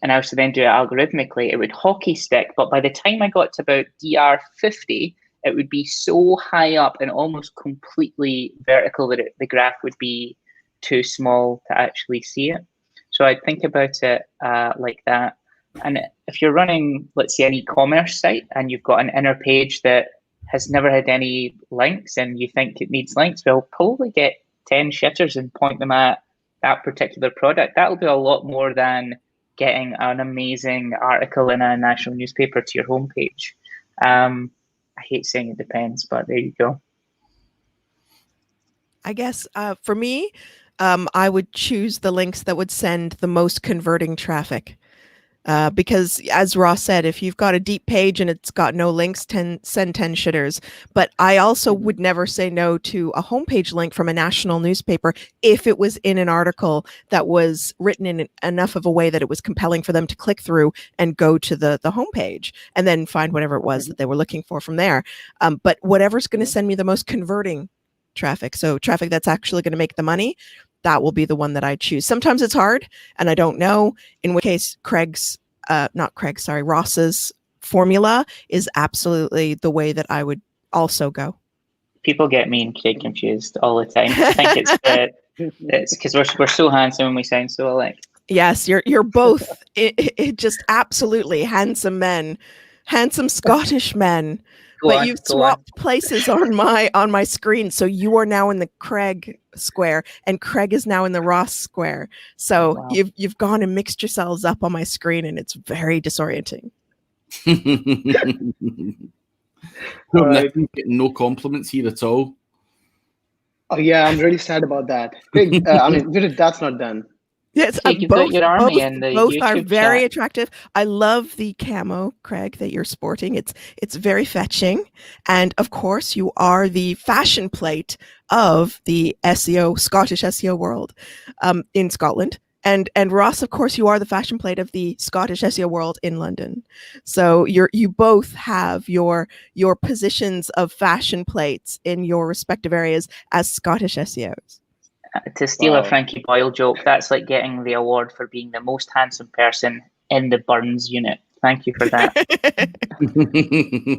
and I was to then do it algorithmically, it would hockey stick. But by the time I got to about DR 50, it would be so high up and almost completely vertical that the graph would be too small to actually see it. So I'd think about it like that. And if you're running, let's say, an e-commerce site and you've got an inner page that has never had any links and you think it needs links, well, probably get 10 shitters and point them at that particular product. That'll be a lot more than getting an amazing article in a national newspaper to your homepage. I hate saying it depends, but there you go. I guess for me, I would choose the links that would send the most converting traffic. Because as Ross said, if you've got a deep page and it's got no links, send 10 shitters. But I also would never say no to a homepage link from a national newspaper if it was in an article that was written in enough of a way that it was compelling for them to click through and go to the homepage and then find whatever it was that they were looking for from there. But whatever's going to send me the most converting traffic, so traffic that's actually going to make the money, that will be the one that I choose. Sometimes it's hard and I don't know, in which case Ross's formula is absolutely the way that I would also go. People get me and Craig confused all the time. I think it's because we're so handsome and we sound so alike. Yes, you're both just absolutely handsome men, handsome Scottish men. But you've swapped places on my screen, so you are now in the Craig square, and Craig is now in the Ross square. So wow. You've gone and mixed yourselves up on my screen, and it's very disorienting. Right. No compliments here at all. Oh yeah, I'm really sad about that. Craig, I mean, Judith, that's not done. Yes, both are very attractive. I love the camo, Craig, that you're sporting. It's very fetching, and of course, you are the fashion plate of the Scottish SEO world, in Scotland. And Ross, of course, you are the fashion plate of the Scottish SEO world in London. So you both have your positions of fashion plates in your respective areas as Scottish SEOs. To steal a Frankie Boyle joke, that's like getting the award for being the most handsome person in the Burns unit. Thank you for that.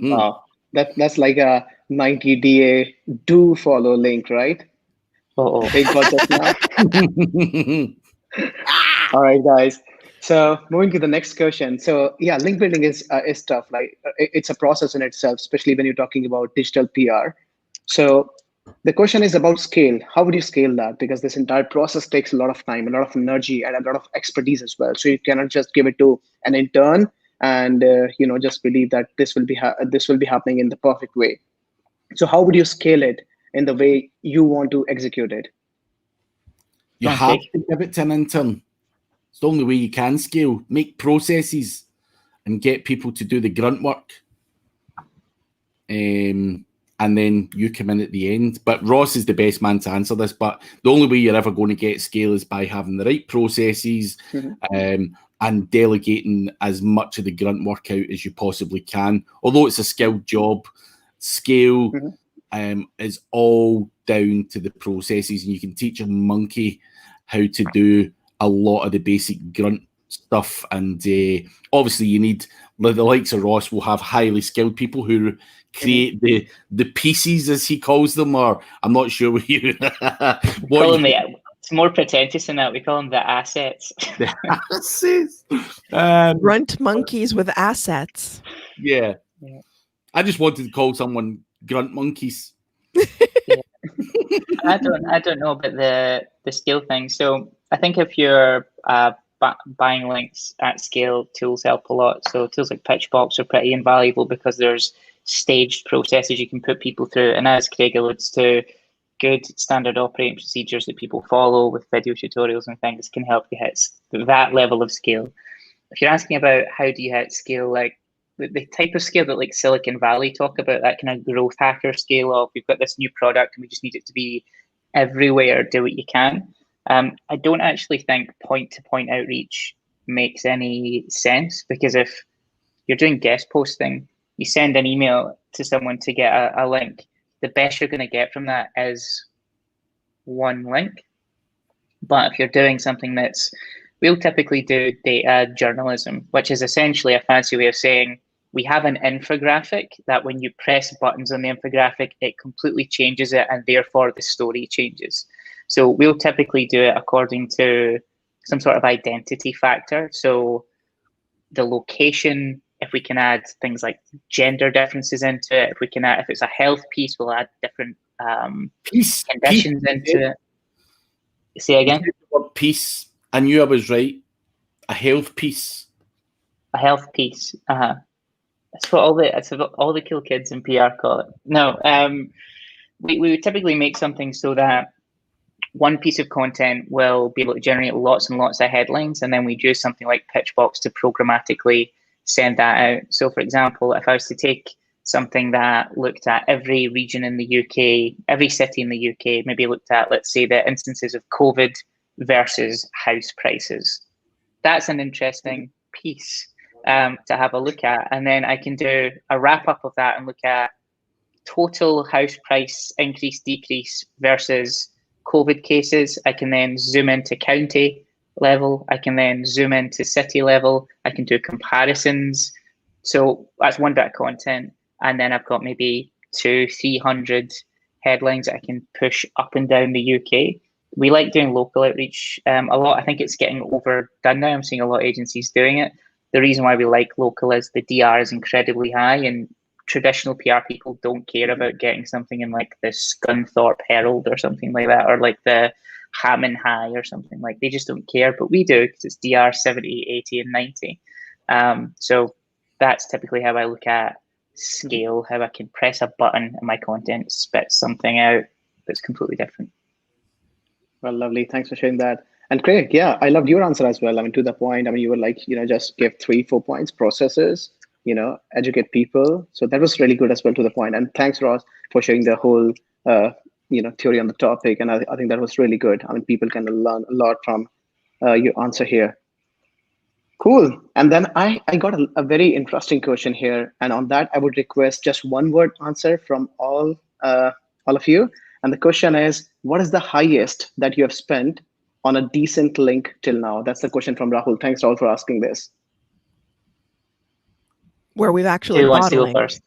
Wow, that's like a 90 DA do follow link, right? Big got that now. All right, guys. So moving to the next question. So yeah, link building is tough. Like it's a process in itself, especially when you're talking about digital PR. So the question is about scale. How would you scale that? Because this entire process takes a lot of time, a lot of energy, and a lot of expertise as well. So you cannot just give it to an intern and just believe that this will be happening in the perfect way. So how would you scale it in the way you want to execute it? You have to give it to an intern. It's the only way you can scale. Make processes and get people to do the grunt work. And then you come in at the end. But Ross is the best man to answer this. But the only way you're ever going to get scale is by having the right processes and delegating as much of the grunt work out as you possibly can. Although it's a skilled job, scale is all down to the processes. And you can teach a monkey how to do a lot of the basic grunt stuff. And obviously you need, the likes of Ross will have highly skilled people who create the pieces, as he calls them, or I'm not sure what you it's more pretentious than that. We call them the assets. The assets. Grunt monkeys with assets. Yeah. I just wanted to call someone grunt monkeys. Yeah. I don't know about the scale thing. So I think if you're buying links at scale, tools help a lot. So tools like Pitchbox are pretty invaluable because there's staged processes you can put people through, and as Craig alludes to, good standard operating procedures that people follow with video tutorials and things can help you hit that level of scale. If you're asking about how do you hit scale, like the type of scale that like Silicon Valley talk about, that kind of growth hacker scale of we've got this new product and we just need it to be everywhere, do what you can. I don't actually think point-to-point outreach makes any sense, because if you're doing guest posting, you send an email to someone to get a link, the best you're going to get from that is one link. But if you're doing something we'll typically do data journalism, which is essentially a fancy way of saying we have an infographic that when you press buttons on the infographic, it completely changes it, and therefore the story changes. So we'll typically do it according to some sort of identity factor. So the location, if we can add things like gender differences into it, if it's a health piece, we'll add different conditions into it. Say again? Piece. I knew I was right. A health piece. A health piece. That's what all the cool kids in PR call it. No, we would typically make something so that one piece of content will be able to generate lots and lots of headlines, and then we'd use something like Pitchbox to programmatically send that out. So for example, if I was to take something that looked at every region in the UK, every city in the UK, maybe looked at, let's say, the instances of COVID versus house prices. That's an interesting piece to have a look at. And then I can do a wrap up of that and look at total house price increase, decrease versus COVID cases. I can then zoom into county level. I can then zoom into city level. I can do comparisons. So that's one bit of content. And then I've got maybe 200-300 headlines that I can push up and down the UK. We like doing local outreach a lot. I think it's getting overdone now. I'm seeing a lot of agencies doing it. The reason why we like local is the DR is incredibly high, and traditional PR people don't care about getting something in like the Scunthorpe Herald or something like that, or like the Hammond High or something. Like, they just don't care, but we do, because it's DR 70, 80 and 90. So that's typically how I look at scale, how I can press a button and my content spits something out that's completely different. Well, lovely. Thanks for sharing that. And Craig, yeah, I loved your answer as well. I mean, to the point, I mean, you were like, just give 3-4 points, processes, educate people. So that was really good as well, to the point. And thanks, Ross, for sharing the whole, theory on the topic. And I think that was really good. I mean, people can learn a lot from your answer here. Cool. And then I got a very interesting question here. And on that, I would request just one word answer from all of you. And the question is, what is the highest that you have spent on a decent link till now? That's the question from Rahul. Thanks, Rahul, for asking this. Where we've actually Who wants bought to a go link. first?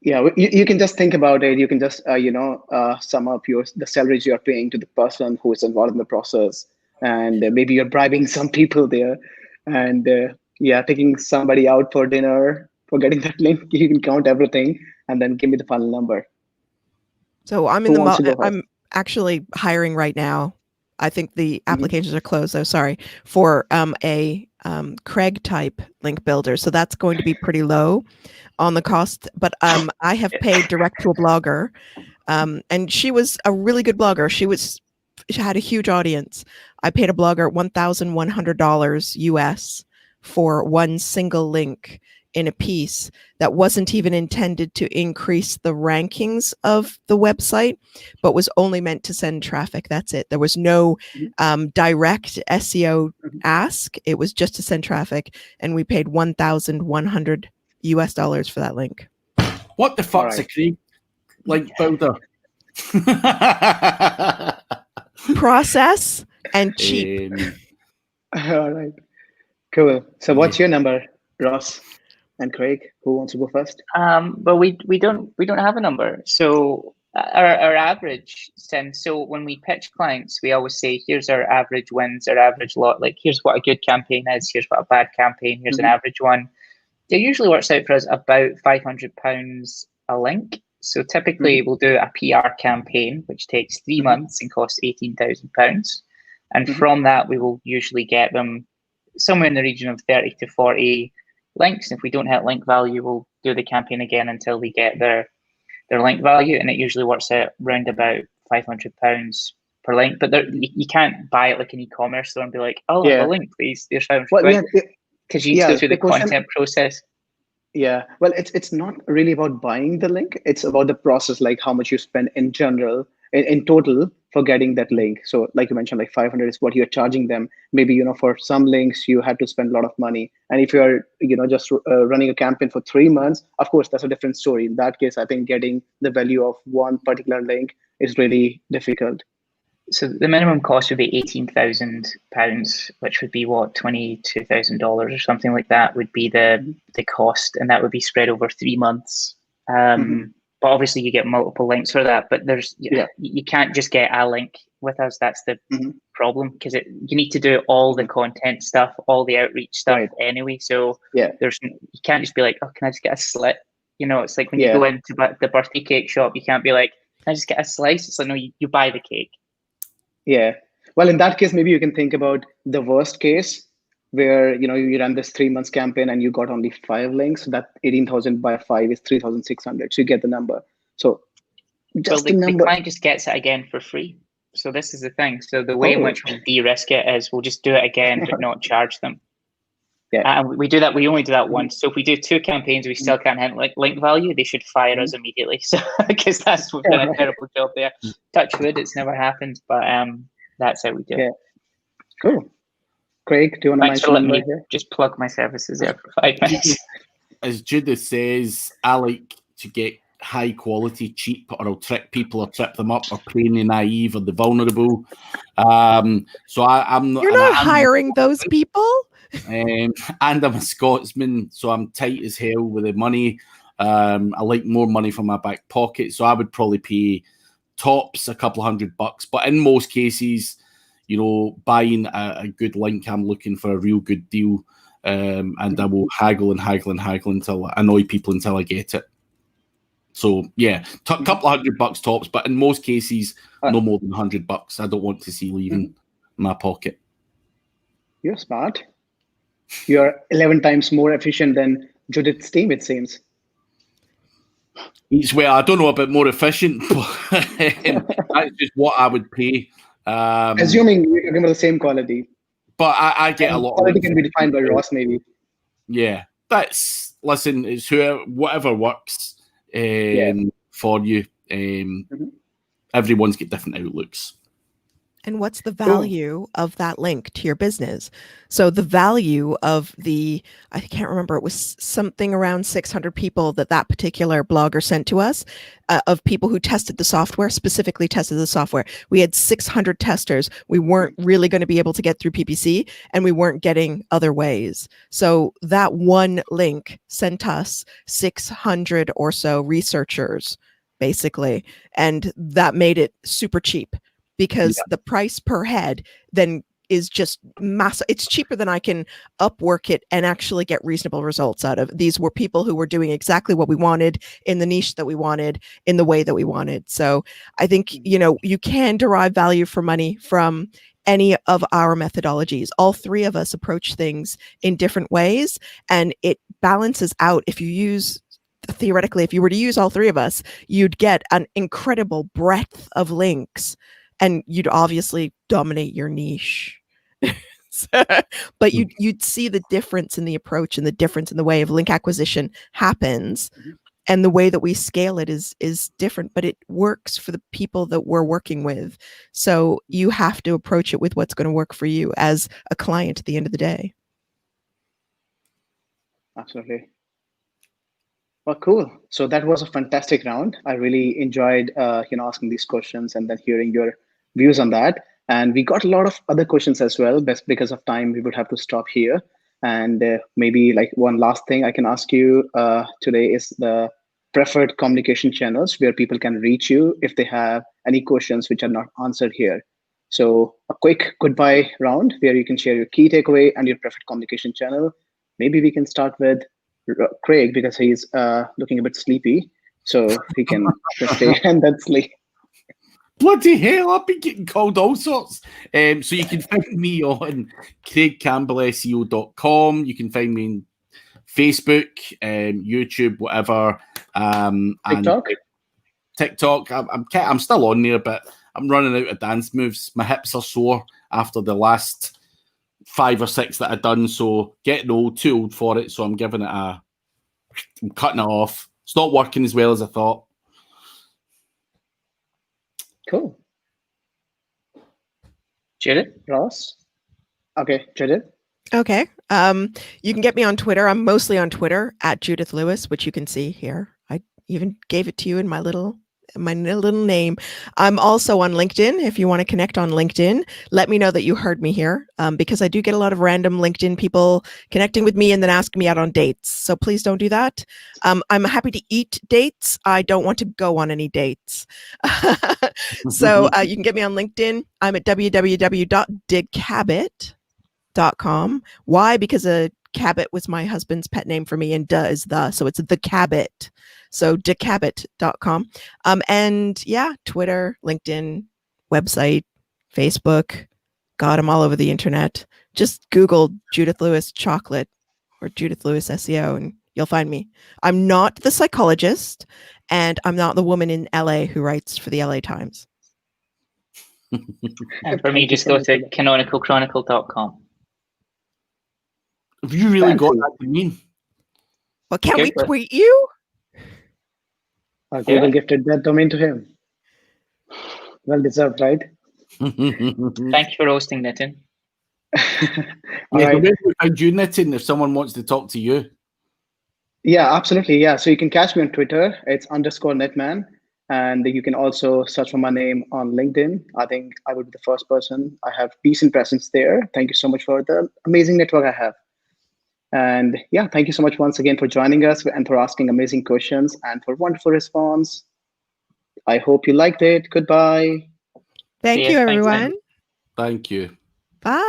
Yeah, you can just think about it. You can just, sum up the salaries you're paying to the person who is involved in the process. And maybe you're bribing some people there. And taking somebody out for dinner, for getting that link. You can count everything and then give me the final number. So I'm I'm actually hiring right now. I think the applications are closed, though, sorry, for a Craig type link builder. So that's going to be pretty low on the cost. But I have paid direct to a blogger, and she was a really good blogger. She had a huge audience. I paid a blogger $1,100 US for one single link in a piece that wasn't even intended to increase the rankings of the website, but was only meant to send traffic. That's it. There was no direct SEO ask. It was just to send traffic. And we paid $1,100 US for that link. What the fuck's a Craig link builder? Process and cheap. All right. Cool. So what's your number, Ross and Craig? Who wants to go first? Well, we don't have a number. So our average send. So when we pitch clients, we always say, here's our average wins, our average lot. Like, here's what a good campaign is. Here's what a bad campaign. Here's an average one. It usually works out for us about £500 a link. So typically we'll do a PR campaign, which takes 3 months and costs £18,000. And from that, we will usually get them somewhere in the region of 30 to 40 links. If we don't hit link value, we'll do the campaign again until we get their link value. And it usually works out round about £500 per link. But you can't buy it like an e-commerce store and be like, oh, have a link, please. There's £500. Because you need to go through the content process. Yeah, well, it's not really about buying the link. It's about the process, like how much you spend in general, in total, for getting that link. So like you mentioned, like 500 is what you're charging them. Maybe, for some links, you had to spend a lot of money. And if you're, just running a campaign for 3 months, of course, that's a different story. In that case, I think getting the value of one particular link is really difficult. So the minimum cost would be £18,000, which would be what, $22,000 or something like that would be the cost, and that would be spread over 3 months. But obviously you get multiple links for that. But you can't just get a link with us. That's the problem, because you need to do all the content stuff, all the outreach stuff anyway. So you can't just be like, oh, can I just get a slit? It's like when you go into the birthday cake shop, you can't be like, can I just get a slice? It's like, no, you buy the cake. Yeah. Well, in that case, maybe you can think about the worst case where, you ran this 3 months campaign and you got only 5 links. So that 18,000 by 5 is 3,600. So you get the number. So the client just gets it again for free. So this is the thing. So the way in which we de-risk it is we'll just do it again, but not charge them. Yeah. And we do that. We only do that once. So if we do 2 campaigns, we still can't hit link value. They should fire us immediately. So because we've done a terrible job there. Touch wood, it's never happened, but that's how we do it. Yeah. Cool. Craig, do you want to mention letting me here? just plug my services there for 5 minutes? As Judith says, I like to get high quality, cheap, or I'll trick people or trip them up or play the naive or the vulnerable. So I'm You're not hiring those people. And I'm a Scotsman, so I'm tight as hell with the money. I like more money from my back pocket, so I would probably pay tops a couple $100, but in most cases, you know, buying a good link, I'm looking for a real good deal, and I will haggle until I annoy people until I get it. So yeah, couple $100 tops, but in most cases, no more than $100. I don't want to see leaving my pocket. You're smart. You're 11 times more efficient than Judith's team, it seems. I don't know about more efficient, but that's just what I would pay. Assuming we're talking about the same quality. But I get a lot. Quality can be defined by Ross, maybe. Yeah, listen, it's whatever works for you. Everyone's got different outlooks. And what's the value of that link to your business? So the value of I can't remember, it was something around 600 people that particular blogger sent to us, of people who tested the software, specifically tested the software. We had 600 testers. We weren't really going to be able to get through PPC, and we weren't getting other ways. So that one link sent us 600 or so researchers, basically, and that made it super cheap. Because the price per head then is just massive. It's cheaper than I can Upwork it and actually get reasonable results out of. These were people who were doing exactly what we wanted in the niche that we wanted, in the way that we wanted. So I think, you can derive value for money from any of our methodologies. All 3 of us approach things in different ways, and it balances out. Theoretically, if you were to use all 3 of us, you'd get an incredible breadth of links. And you'd obviously dominate your niche. But you'd see the difference in the approach and the difference in the way of link acquisition happens. And the way that we scale it is different, but it works for the people that we're working with. So you have to approach it with what's going to work for you as a client at the end of the day. Absolutely. Well, cool. So that was a fantastic round. I really enjoyed, asking these questions and then hearing your views on that. And we got a lot of other questions as well. Best because of time, we would have to stop here. And maybe like one last thing I can ask you today is the preferred communication channels where people can reach you if they have any questions which are not answered here. So a quick goodbye round where you can share your key takeaway and your preferred communication channel. Maybe we can start with Craig because he's looking a bit sleepy, so he can just stay and then sleep. Bloody hell, I've been getting called all sorts. So you can find me on craigcampbellseo.com. You can find me on Facebook, YouTube, whatever. TikTok? And TikTok. I'm still on there, but I'm running out of dance moves. My hips are sore after the last 5 or 6 that I've done. So getting old, too old for it. So I'm giving it I'm cutting it off. It's not working as well as I thought. Cool. Judith? Ross? Okay, Judith? Okay. You can get me on Twitter. I'm mostly on Twitter at Judith Lewis, which you can see here. I even gave it to you in my little name. I'm also on LinkedIn. If you want to connect on LinkedIn, let me know that you heard me here, because I do get a lot of random LinkedIn people connecting with me and then asking me out on dates. So please don't do that. I'm happy to eat dates. I don't want to go on any dates. So you can get me on LinkedIn. I'm at www.digcabit.com. Why? Because a Cabot was my husband's pet name for me, and duh is the, so it's the Cabot. So digcabit.com. And yeah, Twitter, LinkedIn, website, Facebook. God, I'm all over the internet. Just Google Judith Lewis chocolate or Judith Lewis SEO and you'll find me. I'm not the psychologist, and I'm not the woman in LA who writes for the LA Times. And for me, just go to canonicalchronicle.com. Have you really got Fancy. that domain? Well, can we Good. tweet you? Google gifted that domain to him. Well deserved, right? Thank you for hosting, Nitin. All Yeah, right. where do we find you, Nitin, if someone wants to talk to you? Yeah, absolutely. Yeah. So you can catch me on Twitter. It's _netman. And you can also search for my name on LinkedIn. I think I would be the first person. I have decent presence there. Thank you so much for the amazing network I have. And yeah, thank you so much once again for joining us and for asking amazing questions and for wonderful response. I hope you liked it. Goodbye. Thank See you, ya. Thanks, everyone. Thank you. Bye.